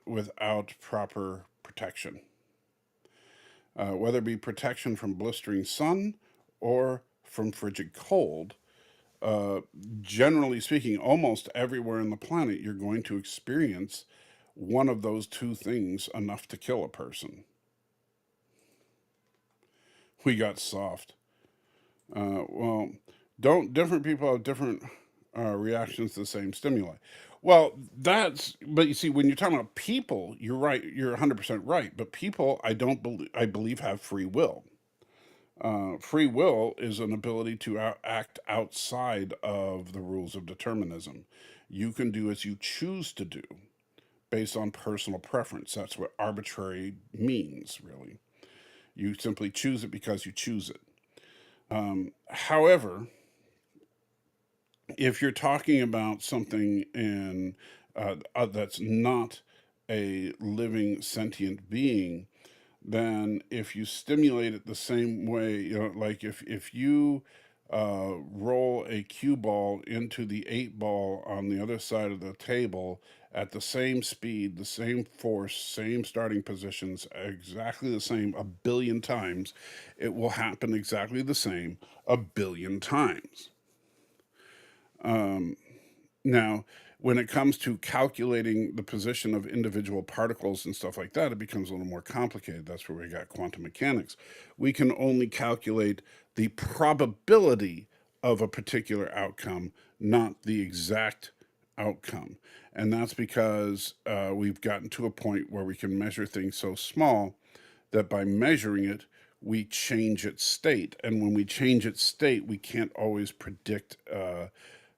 without proper protection. Whether it be protection from blistering sun or from frigid cold, uh, generally speaking, almost everywhere on the planet, you're going to experience one of those two things enough to kill a person. We got soft. Well, don't different people have different reactions to the same stimuli? Well, but you see, when you're talking about people, you're right. You're 100% right. But people, I believe, have free will. Free will is an ability to act outside of the rules of determinism. You can do as you choose to do based on personal preference. That's what arbitrary means, really. You simply choose it because you choose it. However, if you're talking about something that's not a living sentient being, then if you stimulate it the same way, like if you roll a cue ball into the 8 ball on the other side of the table at the same speed, the same force, same starting positions, exactly the same a billion times, it will happen exactly the same a billion times. Now, when it comes to calculating the position of individual particles and stuff like that, it becomes a little more complicated. That's where we got quantum mechanics. We can only calculate the probability of a particular outcome, not the exact outcome. And that's because we've gotten to a point where we can measure things so small that by measuring it, we change its state. And when we change its state, we can't always predict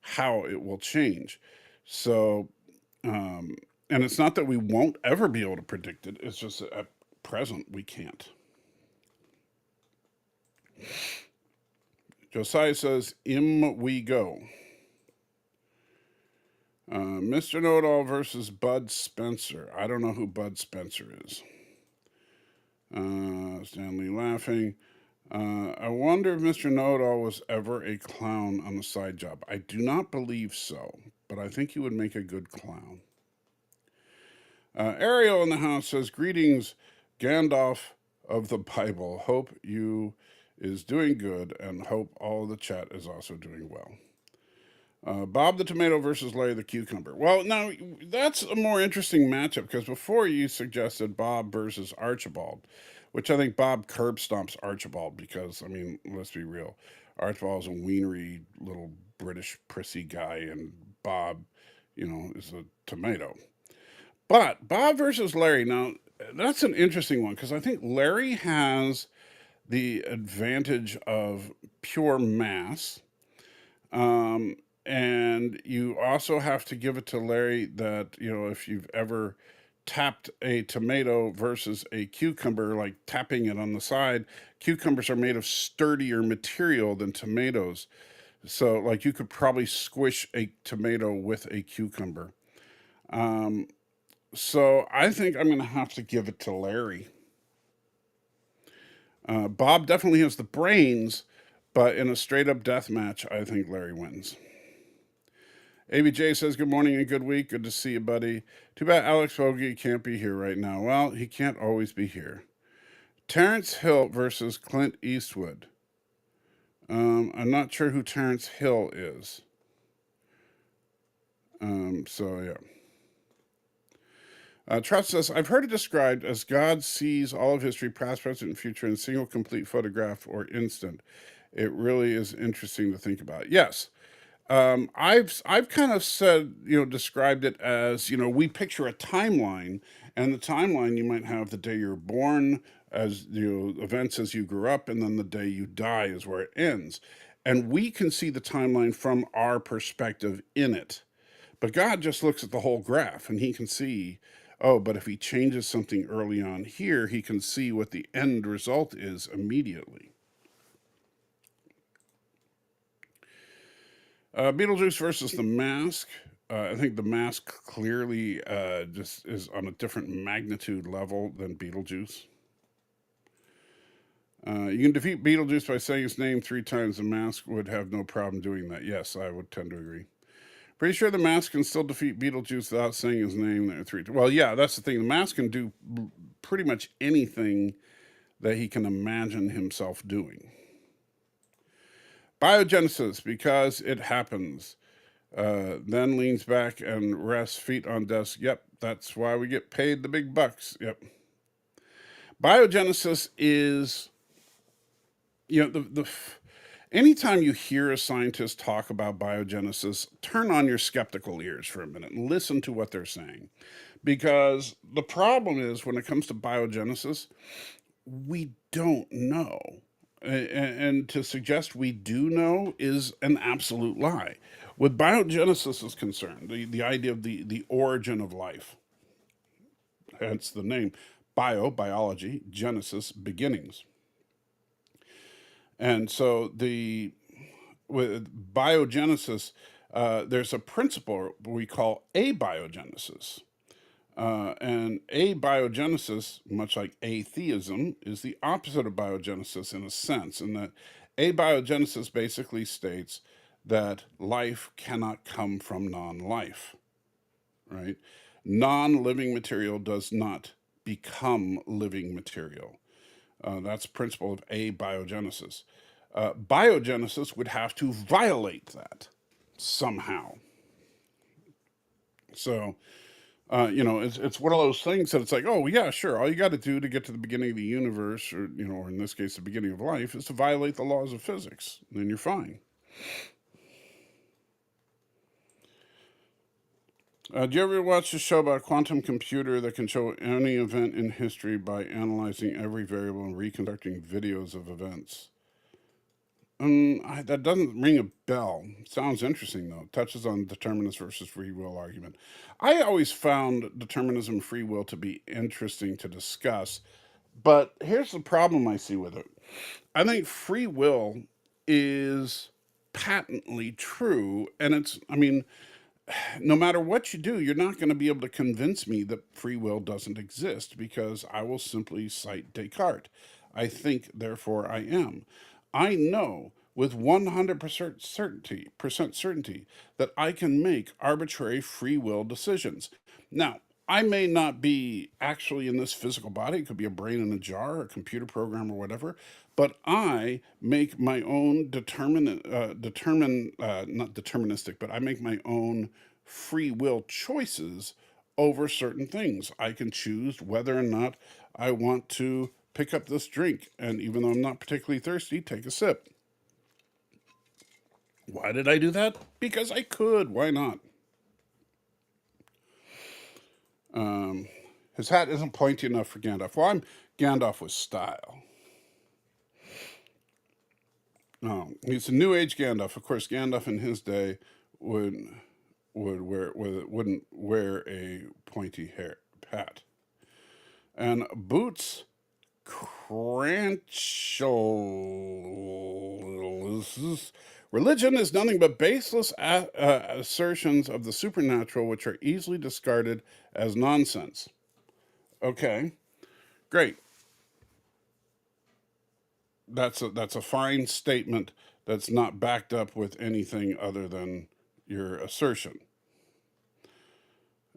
how it will change. So, and it's not that we won't ever be able to predict it, it's just that at present we can't. Josiah says, "Im we go." Mr. Know It All versus Bud Spencer. I don't know who Bud Spencer is. Stanley laughing. I wonder if Mr. Know It All was ever a clown on the side job. I do not believe so, but I think he would make a good clown. Ariel in the house says, "Greetings, Gandalf of the Bible. Hope you is doing good, and hope all of the chat is also doing well." Bob the Tomato versus Larry the Cucumber. Well, now that's a more interesting matchup because before you suggested Bob versus Archibald, which I think Bob curb stomps Archibald because, I mean, let's be real. Archibald's a wienery little British prissy guy, and Bob, is a tomato. But Bob versus Larry, now that's an interesting one because I think Larry has the advantage of pure mass And you also have to give it to Larry that, if you've ever tapped a tomato versus a cucumber, like tapping it on the side, cucumbers are made of sturdier material than tomatoes. So, like, you could probably squish a tomato with a cucumber. So, I think I'm going to have to give it to Larry. Bob definitely has the brains, but in a straight up death match, I think Larry wins. ABJ says, good morning and good week. Good to see you, buddy. Too bad Alex Fogey can't be here right now. Well, he can't always be here. Terrence Hill versus Clint Eastwood. I'm not sure who Terrence Hill is. So, yeah. Trust says, I've heard it described as God sees all of history, past, present, and future in a single complete photograph or instant. It really is interesting to think about. Yes. I've kind of said, described it as, we picture a timeline, and the timeline you might have the day you're born, as events as you grew up, and then the day you die is where it ends. And we can see the timeline from our perspective in it. But God just looks at the whole graph and he can see, oh, but if he changes something early on here, he can see what the end result is immediately. Beetlejuice versus The Mask. I think The Mask clearly just is on a different magnitude level than Beetlejuice. You can defeat Beetlejuice by saying his name 3 times. The Mask would have no problem doing that. Yes, I would tend to agree. Pretty sure the Mask can still defeat Beetlejuice without saying his name there 3 times. Well, yeah, that's the thing. The Mask can do pretty much anything that he can imagine himself doing. Biogenesis, because it happens. Then leans back and rests, feet on desk. Yep, that's why we get paid the big bucks. Yep. Biogenesis is, anytime you hear a scientist talk about biogenesis, turn on your skeptical ears for a minute and listen to what they're saying. Because the problem is when it comes to biogenesis, we don't know. And to suggest we do know is an absolute lie. With biogenesis is concerned, the idea of the origin of life, hence the name biology, genesis, beginnings. And so with biogenesis, there's a principle we call abiogenesis. And abiogenesis, much like atheism, is the opposite of biogenesis in a sense, in that abiogenesis basically states that life cannot come from non life, right? Non living material does not become living material. That's the principle of abiogenesis. Biogenesis would have to violate that somehow. So, it's one of those things that it's like, oh yeah, sure. All you got to do to get to the beginning of the universe, or in this case, the beginning of life, is to violate the laws of physics. Then you're fine. Do you ever watch the show about a quantum computer that can show any event in history by analyzing every variable and reconstructing videos of events? That doesn't ring a bell. Sounds interesting, though. Touches on determinism versus free will argument. I always found determinism free will to be interesting to discuss, but here's the problem I see with it. I think free will is patently true, and no matter what you do, you're not going to be able to convince me that free will doesn't exist because I will simply cite Descartes. I think, therefore I am. I know with 100% certainty that I can make arbitrary free will decisions. Now, I may not be actually in this physical body. It could be a brain in a jar, a computer program, or whatever. But I make my own not deterministic, but I make my own free will choices over certain things. I can choose whether or not I want to pick up this drink, and even though I'm not particularly thirsty, take a sip. Why did I do that? Because I could. Why not? His hat isn't pointy enough for Gandalf. Well, I'm Gandalf with style. He's a New Age Gandalf. Of course, Gandalf in his day would wouldn't wear a pointy hair hat. And Boots Cranchel. Religion is nothing but baseless assertions of the supernatural which are easily discarded as nonsense. Okay, great. That's a fine statement that's not backed up with anything other than your assertion.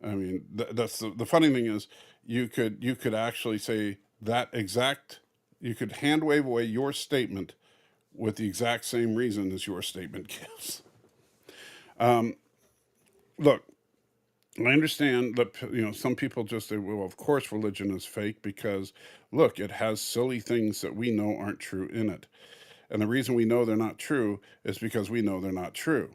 I mean, that's the funny thing is you could actually say that exact you could hand wave away your statement with the exact same reason as your statement gives. Look, I understand that some people just say, well, of course religion is fake because look, it has silly things that we know aren't true in it. And the reason we know they're not true is because we know they're not true.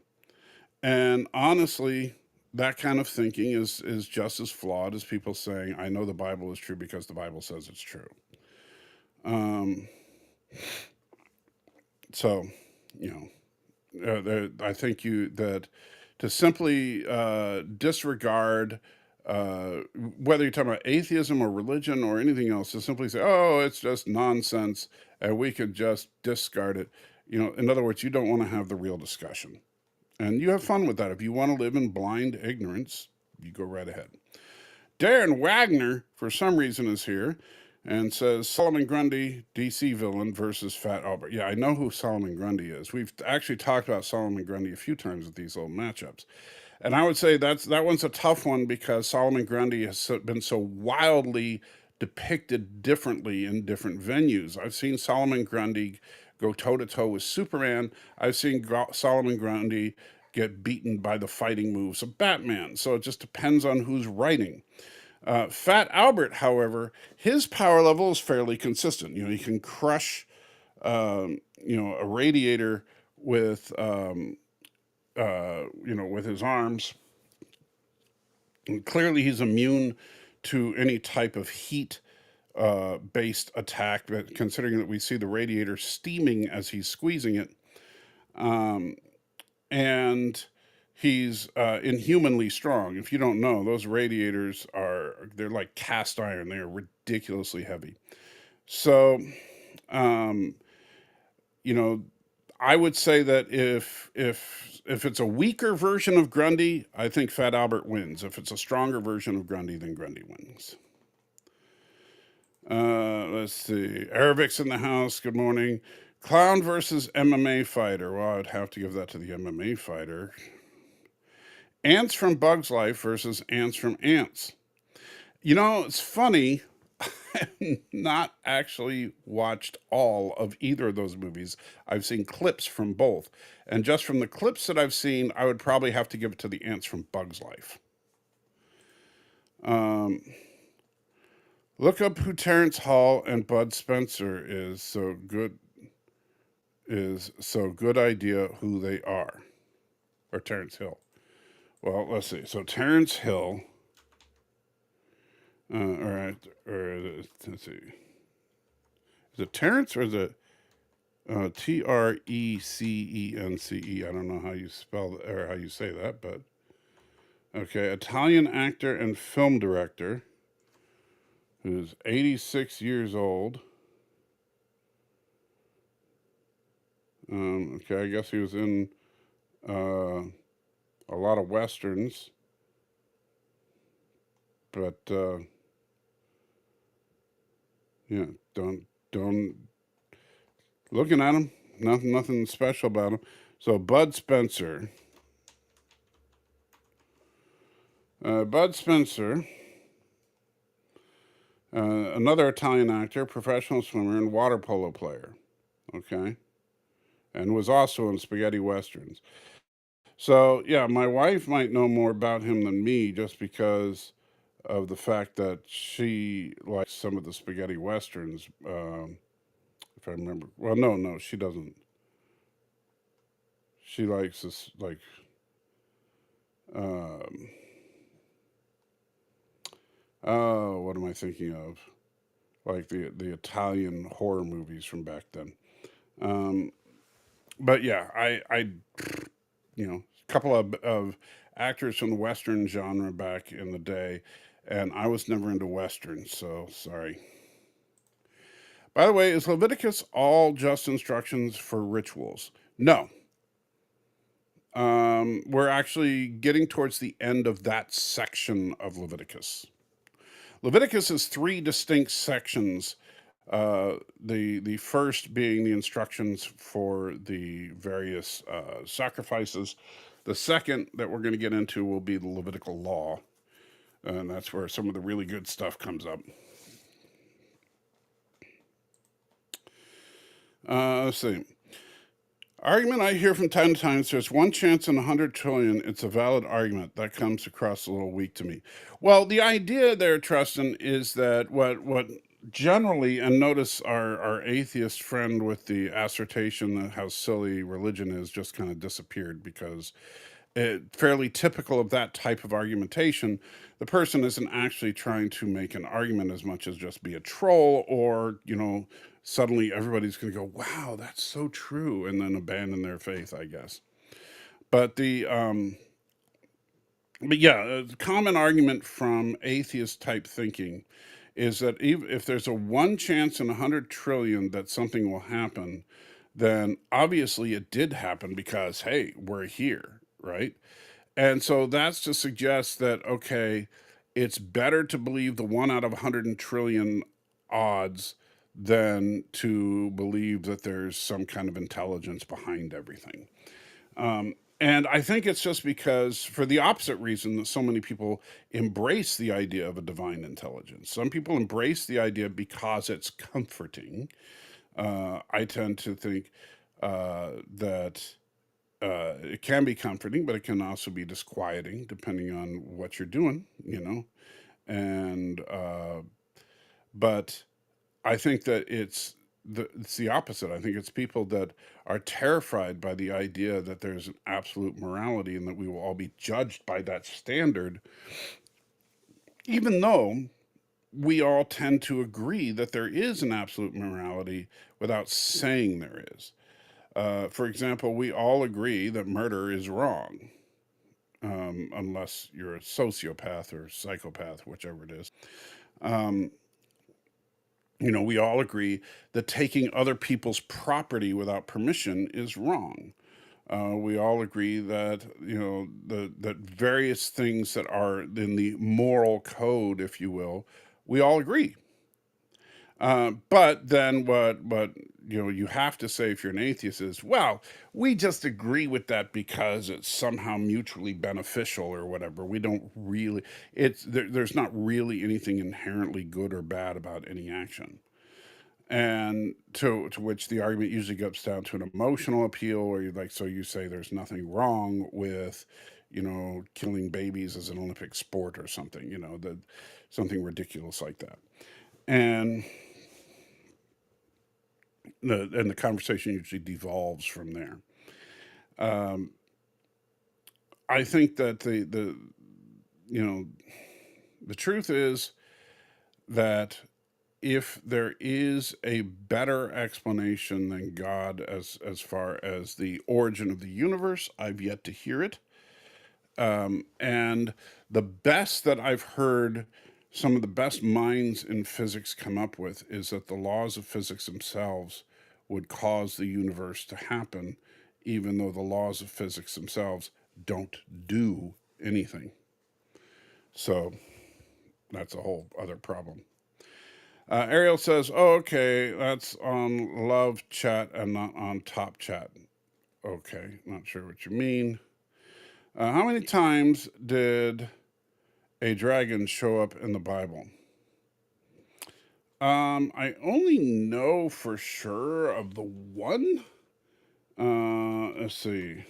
And honestly, that kind of thinking is just as flawed as people saying, I know the Bible is true because the Bible says it's true. Um, so, you I think that to simply disregard whether you're talking about atheism or religion or anything else, to simply say, "Oh, it's just nonsense," and we could just discard it. In other words, you don't want to have the real discussion, and you have fun with that. If you want to live in blind ignorance, you go right ahead. Darren Wagner, for some reason, is here and says Solomon Grundy, DC villain versus Fat Albert. Yeah, I know who Solomon Grundy is. We've actually talked about Solomon Grundy a few times with these little matchups. And I would say that one's a tough one because Solomon Grundy has been so wildly depicted differently in different venues. I've seen Solomon Grundy go toe to toe with Superman. I've seen Solomon Grundy get beaten by the fighting moves of Batman. So it just depends on who's writing. Fat Albert, however, his power level is fairly consistent. He can crush, a radiator with, with his arms. And clearly, he's immune to any type of heat based attack. But considering that we see the radiator steaming as he's squeezing it, and he's inhumanly strong. If you don't know, those radiators they're like cast iron. They are ridiculously heavy. So, um, you know, I would say that if it's a weaker version of Grundy, I think Fat Albert wins. If it's a stronger version of Grundy, then Grundy wins. Let's see. Aravic's in the house. Good morning. Clown versus MMA fighter. Well, I'd have to give that to the MMA fighter. Ants from Bug's Life versus Ants from Ants. It's funny. I've not actually watched all of either of those movies. I've seen clips from both. And just from the clips that I've seen, I would probably have to give it to the Ants from Bug's Life. Look up who Terrence Hall and Bud Spencer is. So good idea who they are. Or Terrence Hill. Well, let's see. So Terrence Hill. All right. Let's see. Is it Terrence or is it Trecence? I don't know how you spell or how you say that, but okay. Italian actor and film director who's 86 years old. Okay, I guess he was in a lot of westerns, but yeah, don't looking at him, nothing special about him. So Bud Spencer. Bud Spencer, another Italian actor, professional swimmer, and water polo player. Okay. And was also in spaghetti westerns. So, yeah, my wife might know more about him than me just because of the fact that she likes some of the spaghetti westerns. If I remember. Well, no, she doesn't. She likes this, like, um, oh, what am I thinking of? Like the Italian horror movies from back then. Um, but yeah, you know, a couple of actors from the Western genre back in the day, and I was never into Westerns, so sorry. By the way, is Leviticus all just instructions for rituals? No. We're actually getting towards the end of that section of Leviticus. Leviticus is three distinct sections. The first being the instructions for the various sacrifices. The second that we're going to get into will be the Levitical law, and that's where some of the really good stuff comes up. Let's see. Argument I hear from time to time is there's one chance in 100 trillion. It's a valid argument. That comes across a little weak to me. Well, the idea there, Trustin, is that what generally, and notice our atheist friend with the assertion that how silly religion is just kind of disappeared because fairly typical of that type of argumentation, the person isn't actually trying to make an argument as much as just be a troll or, suddenly everybody's going to go, wow, that's so true, and then abandon their faith, I guess. But but yeah, a common argument from atheist type thinking is that if there's a one chance in 100 trillion that something will happen, then obviously it did happen because, hey, we're here, right? And so that's to suggest that, okay, it's better to believe the one out of 100 trillion odds than to believe that there's some kind of intelligence behind everything. And I think it's just because, for the opposite reason, that so many people embrace the idea of a divine intelligence. Some people embrace the idea because it's comforting. I tend to think that it can be comforting, but it can also be disquieting depending on what you're doing. And but I think that it's the opposite. I think it's people that are terrified by the idea that there's an absolute morality and that we will all be judged by that standard, even though we all tend to agree that there is an absolute morality without saying there is. For example, we all agree that murder is wrong, unless you're a sociopath or psychopath, whichever it is. Um, we all agree that taking other people's property without permission is wrong. We all agree that that various things that are in the moral code, if you will, we all agree. But then what you have to say if you're an atheist is, well, we just agree with that because it's somehow mutually beneficial or whatever. We don't really there's not really anything inherently good or bad about any action. And to which the argument usually comes down to an emotional appeal where you like, so you say there's nothing wrong with killing babies as an Olympic sport or something, that something ridiculous like that. And the conversation usually devolves from there. Um, I think that you know the truth is that if there is a better explanation than God as far as the origin of the universe, I've yet to hear it. And the best that I've heard some of the best minds in physics come up with is that the laws of physics themselves would cause the universe to happen, even though the laws of physics themselves don't do anything. So that's a whole other problem. Ariel says, oh, okay, that's on love chat and not on top chat. Okay, not sure what you mean. How many times did a dragon show up in the Bible? I only know for sure of the one. Let's see.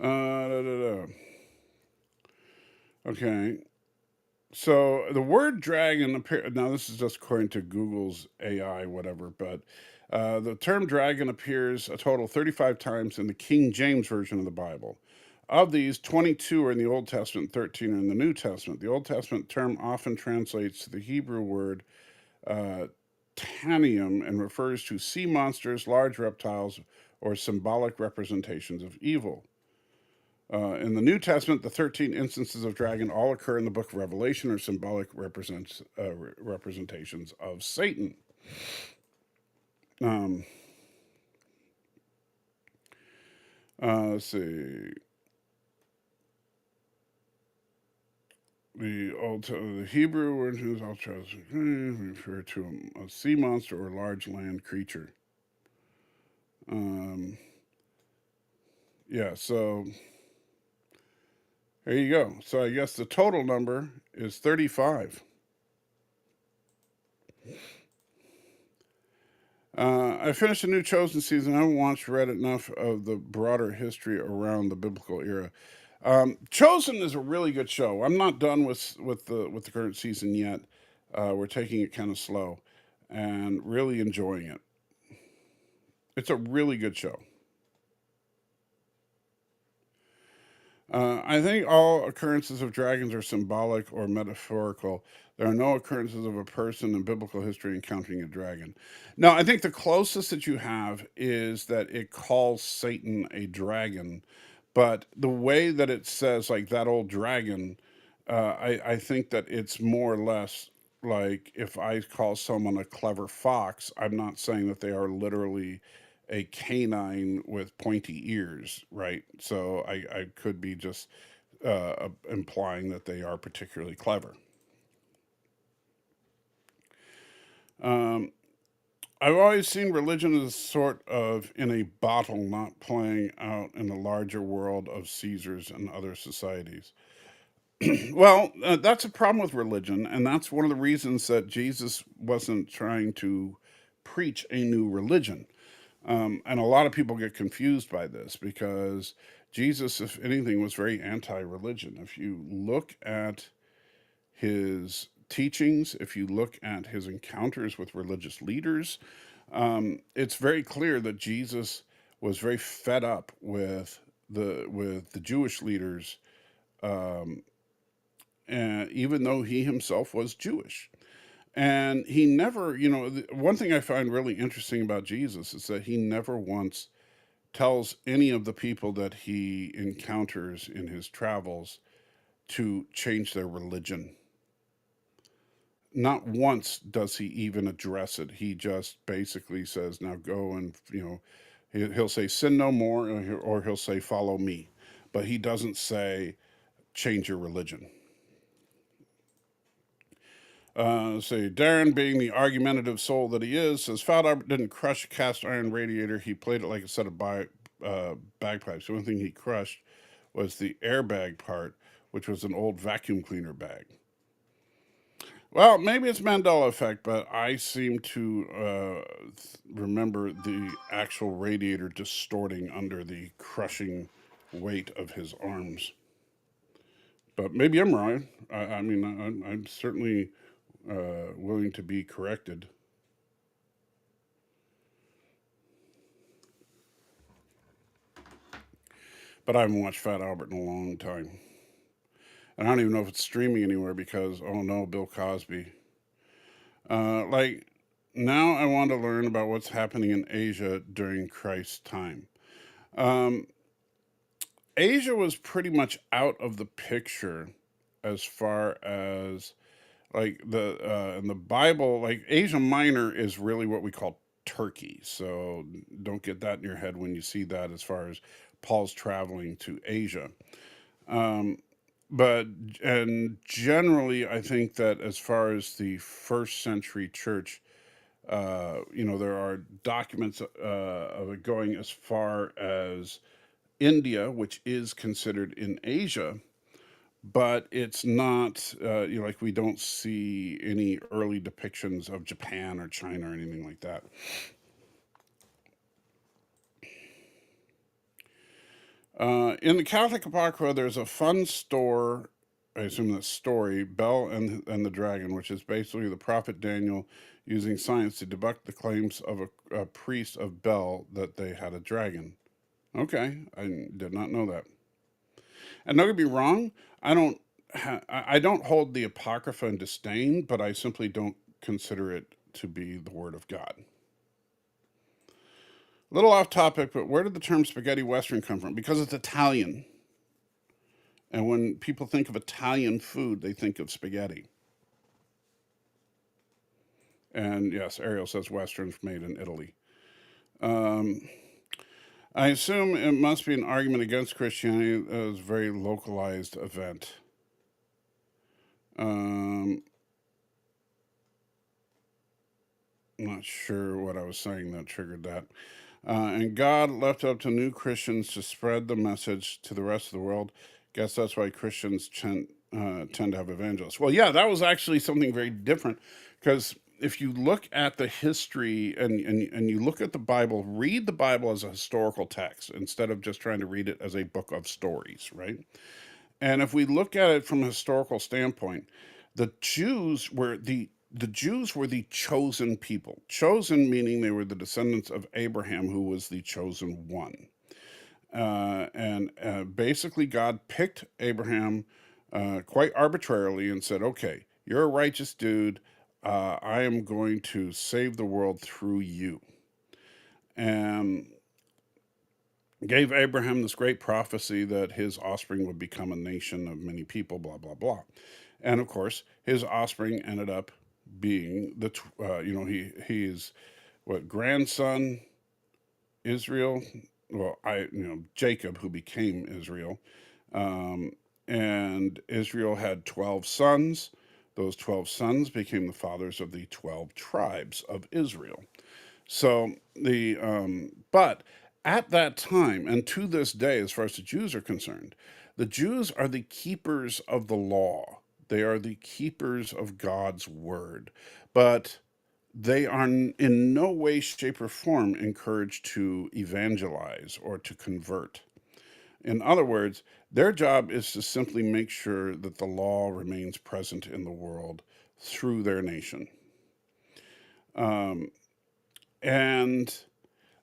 Da, da, da. Okay. So the word dragon appear now. This is just according to Google's AI, whatever. But the term dragon appears a total 35 times in the King James version of the Bible. Of these, 22 are in the Old Testament, 13 are in the New Testament. The Old Testament term often translates to the Hebrew word uh, tanium and refers to sea monsters, large reptiles, or symbolic representations of evil. In the New Testament, the 13 instances of dragon all occur in the book of Revelation, or symbolic representations of Satan. Let's see. The Hebrew word is also refer to a sea monster or large land creature. Yeah, so there you go. So I guess the total number is 35. I finished a new Chosen season. I haven't read enough of the broader history around the biblical era. Chosen is a really good show. I'm not done with the current season yet. We're taking it kind of slow, and really enjoying it. It's a really good show. I think all occurrences of dragons are symbolic or metaphorical. There are no occurrences of a person in biblical history encountering a dragon. Now, I think the closest that you have is that it calls Satan a dragon, but the way that it says, like that old dragon, I think that it's more or less like if I call someone a clever fox, I'm not saying that they are literally a canine with pointy ears, right? So I could be just implying that they are particularly clever. I've always seen religion as sort of in a bottle, not playing out in the larger world of Caesars and other societies. Well, that's a problem with religion, and that's one of the reasons that Jesus wasn't trying to preach a new religion. And a lot of people get confused by this because Jesus, if anything, was very anti religion. If you look at his teachings, if you look at his encounters with religious leaders, it's very clear that Jesus was very fed up with the Jewish leaders, and even though he himself was Jewish. And he never, one thing I find really interesting about Jesus is that he never once tells any of the people that he encounters in his travels to change their religion. Not once does he even address it. He just basically says, now go and, he'll say, sin no more, or he'll say, follow me. But he doesn't say, change your religion. Say Darren, being the argumentative soul that he is, says Fat Albert didn't crush a cast iron radiator. He played it like a set of bagpipes. The only thing he crushed was the airbag part, which was an old vacuum cleaner bag. Well, maybe it's Mandela effect, but I seem to remember the actual radiator distorting under the crushing weight of his arms. But maybe I'm wrong. I mean, I'm certainly willing to be corrected. But I haven't watched Fat Albert in a long time. And I don't even know if it's streaming anywhere because, oh no, Bill Cosby. Like, now I want to learn about what's happening in Asia during Christ's time. Asia was pretty much out of the picture as far as like in the Bible, like Asia Minor is really what we call Turkey. So don't get that in your head when you see that as far as Paul's traveling to Asia. But and generally, I think that as far as the first century church, there are documents of it going as far as India, which is considered in Asia, but it's not like we don't see any early depictions of Japan or China or anything like that. In the Catholic Apocrypha, there's a fun store. I assume that's story, Bel and the Dragon, which is basically the prophet Daniel using science to debunk the claims of a priest of Bel that they had a dragon. Okay, I did not know that. And don't get me wrong, I don't hold the Apocrypha in disdain, but I simply don't consider it to be the Word of God. A little off topic, but where did the term spaghetti Western come from? Because it's Italian. And when people think of Italian food, they think of spaghetti. And yes, Ariel says Westerns made in Italy. I assume it must be an argument against Christianity. It was a very localized event. I'm not sure what I was saying that triggered that. And God left up to new Christians to spread the message to the rest of the world. Guess that's why Christians tend to have evangelists. Well, yeah, that was actually something very different, because if you look at the history and you look at the Bible, read the Bible as a historical text instead of just trying to read it as a book of stories, right? And if we look at it from a historical standpoint, the Jews were the chosen people. Chosen meaning they were the descendants of Abraham, who was the chosen one. And basically, God picked Abraham quite arbitrarily and said, "Okay, you're a righteous dude. I am going to save the world through you." And gave Abraham this great prophecy that his offspring would become a nation of many people, blah, blah, blah. And of course, his offspring ended up being he's what, grandson Israel? Well, Jacob, who became Israel. Um, and Israel had 12 sons. Those 12 sons became the fathers of the 12 tribes of Israel. So but at that time, and to this day, as far as the Jews are concerned, the Jews are the keepers of the law. They are the keepers of God's word. But they are in no way, shape, or form encouraged to evangelize or to convert. In other words, their job is to simply make sure that the law remains present in the world through their nation. And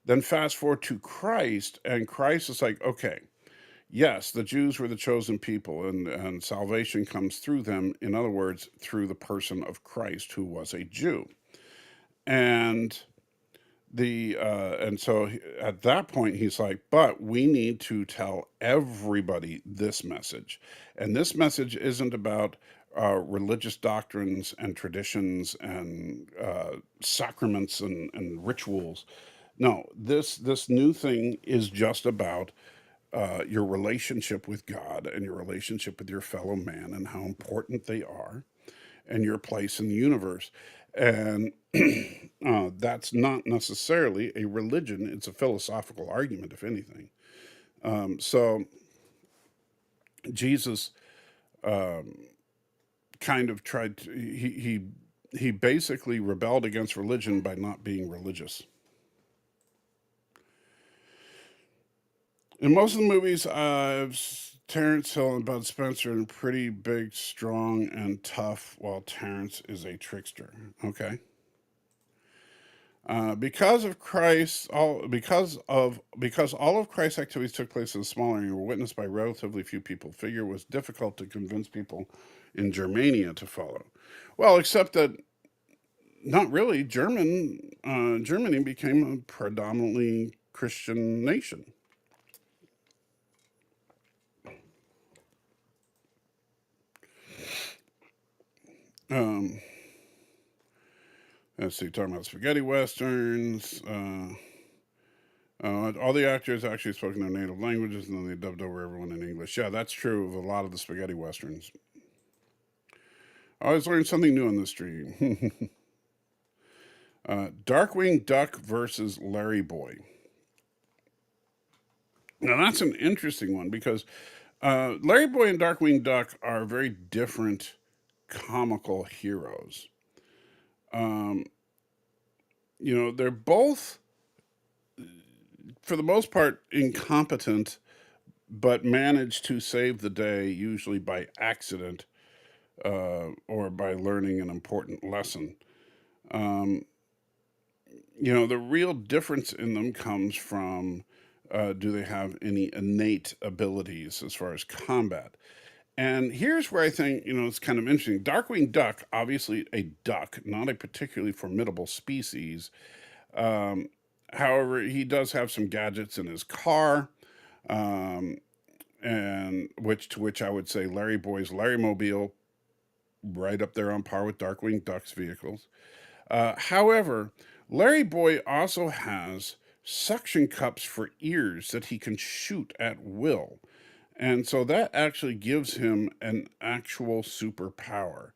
then fast forward to Christ, and Christ is like, okay, yes, the Jews were the chosen people, and salvation comes through them. In other words, through the person of Christ, who was a Jew. And so at that point he's like, but we need to tell everybody this message, and this message isn't about religious doctrines and traditions and sacraments and rituals. No, this new thing is just about your relationship with God and your relationship with your fellow man and how important they are and your place in the universe. And that's not necessarily a religion, it's a philosophical argument, if anything. So Jesus kind of tried to, he basically rebelled against religion by not being religious. In most of the movies, Terrence Hill and Bud Spencer are pretty big, strong, and tough, while Terrence is a trickster. Okay. Because of Christ, because all of Christ's activities took place in a small area and were witnessed by relatively few people, figure was difficult to convince people in Germania to follow. Well, except that not really. Germany became a predominantly Christian nation. Um, let's see, talking about spaghetti westerns. All the actors actually spoke their native languages, and then they dubbed over everyone in English. Yeah, that's true of a lot of the spaghetti westerns. I always learn something new on this stream. Darkwing Duck versus Larry Boy. Now that's an interesting one, because Larry Boy and Darkwing Duck are very different comical heroes. They're both, for the most part, incompetent, but manage to save the day, usually by accident or by learning an important lesson. The real difference in them comes from do they have any innate abilities as far as combat? And here's where I think, it's kind of interesting. Darkwing Duck, obviously a duck, not a particularly formidable species. Um, However, he does have some gadgets in his car, um, and which I would say Larry Boy's Larry Mobile, right up there on par with Darkwing Duck's vehicles. However, Larry Boy also has suction cups for ears that he can shoot at will. And so that actually gives him an actual superpower.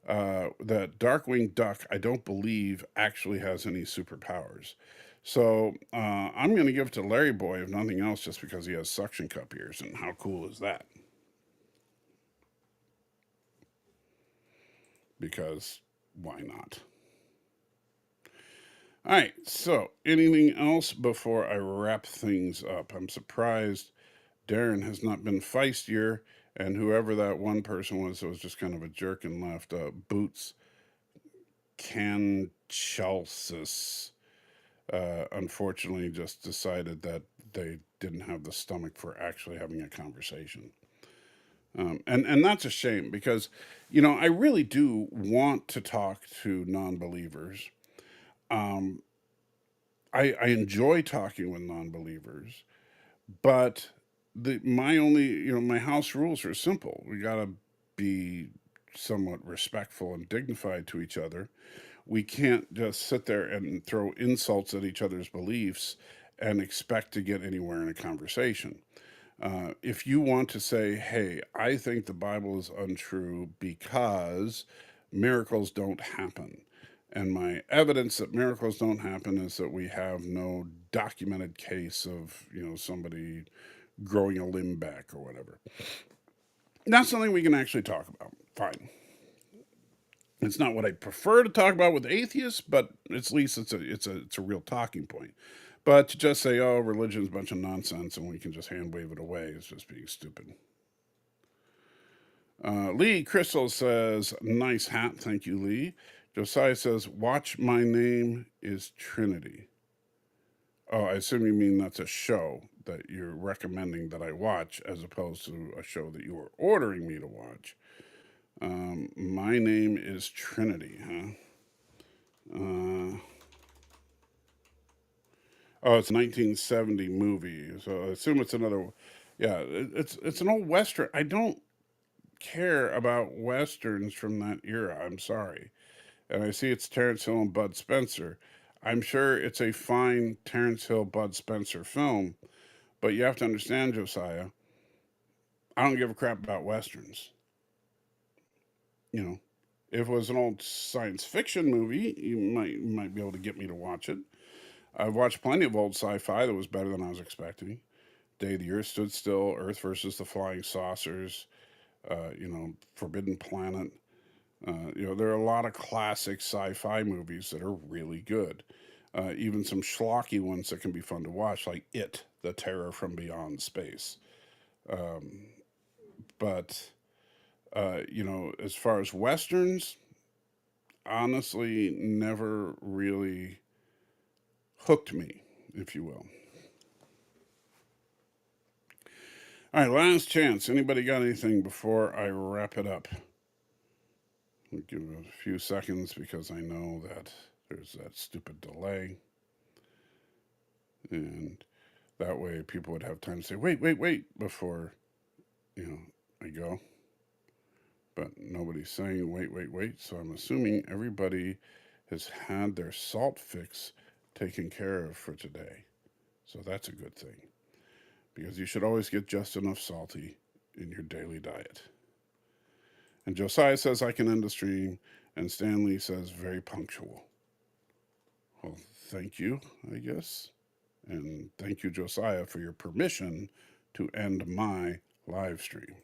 That Darkwing Duck, I don't believe, actually has any superpowers. So I'm going to give it to Larry Boy, if nothing else, just because he has suction cup ears. And how cool is that? Because why not? All right, so anything else before I wrap things up? I'm surprised Darren has not been feistier, and whoever that one person was that was just kind of a jerk and left. Boots Canchalsis, unfortunately, just decided that they didn't have the stomach for actually having a conversation. And that's a shame because, I really do want to talk to non believers. Um, I enjoy talking with non believers, but my house rules are simple. We got to be somewhat respectful and dignified to each other. We can't just sit there and throw insults at each other's beliefs and expect to get anywhere in a conversation. If you want to say, hey, I think the Bible is untrue because miracles don't happen. And my evidence that miracles don't happen is that we have no documented case of, somebody growing a limb back or whatever. That's something we can actually talk about. Fine. It's not what I prefer to talk about with atheists, but at least it's a real talking point. But to just say, oh, religion's a bunch of nonsense and we can just hand wave it away is just being stupid. Lee Crystal says, nice hat. Thank you, Lee. Josiah says, watch My Name is Trinity. Oh, I assume you mean that's a show that you're recommending that I watch as opposed to a show that you are ordering me to watch. My Name is Trinity, huh? Oh, it's a 1970 movie, so I assume it's another. Yeah, it's an old western. I don't care about westerns from that era. I'm sorry, and I see it's Terrence Hill and Bud Spencer. I'm sure it's a fine Terrence Hill Bud Spencer film, but you have to understand, Josiah. I don't give a crap about westerns. You know, if it was an old science fiction movie, you might be able to get me to watch it. I've watched plenty of old sci-fi that was better than I was expecting. Day the Earth Stood Still, Earth versus the Flying Saucers, Forbidden Planet. There are a lot of classic sci-fi movies that are really good. Even some schlocky ones that can be fun to watch, like It, The Terror from Beyond Space. Um, but as far as westerns, honestly, never really hooked me, if you will. All right, last chance. Anybody got anything before I wrap it up? I'll give it a few seconds because I know that there's that stupid delay. And that way people would have time to say, wait, wait, wait, before, I go. But nobody's saying, wait, wait, wait. So I'm assuming everybody has had their salt fix taken care of for today. So that's a good thing because you should always get just enough salty in your daily diet. And Josiah says I can end the stream, and Stanley says very punctual. Well, thank you, I guess. And thank you, Josiah, for your permission to end my live stream.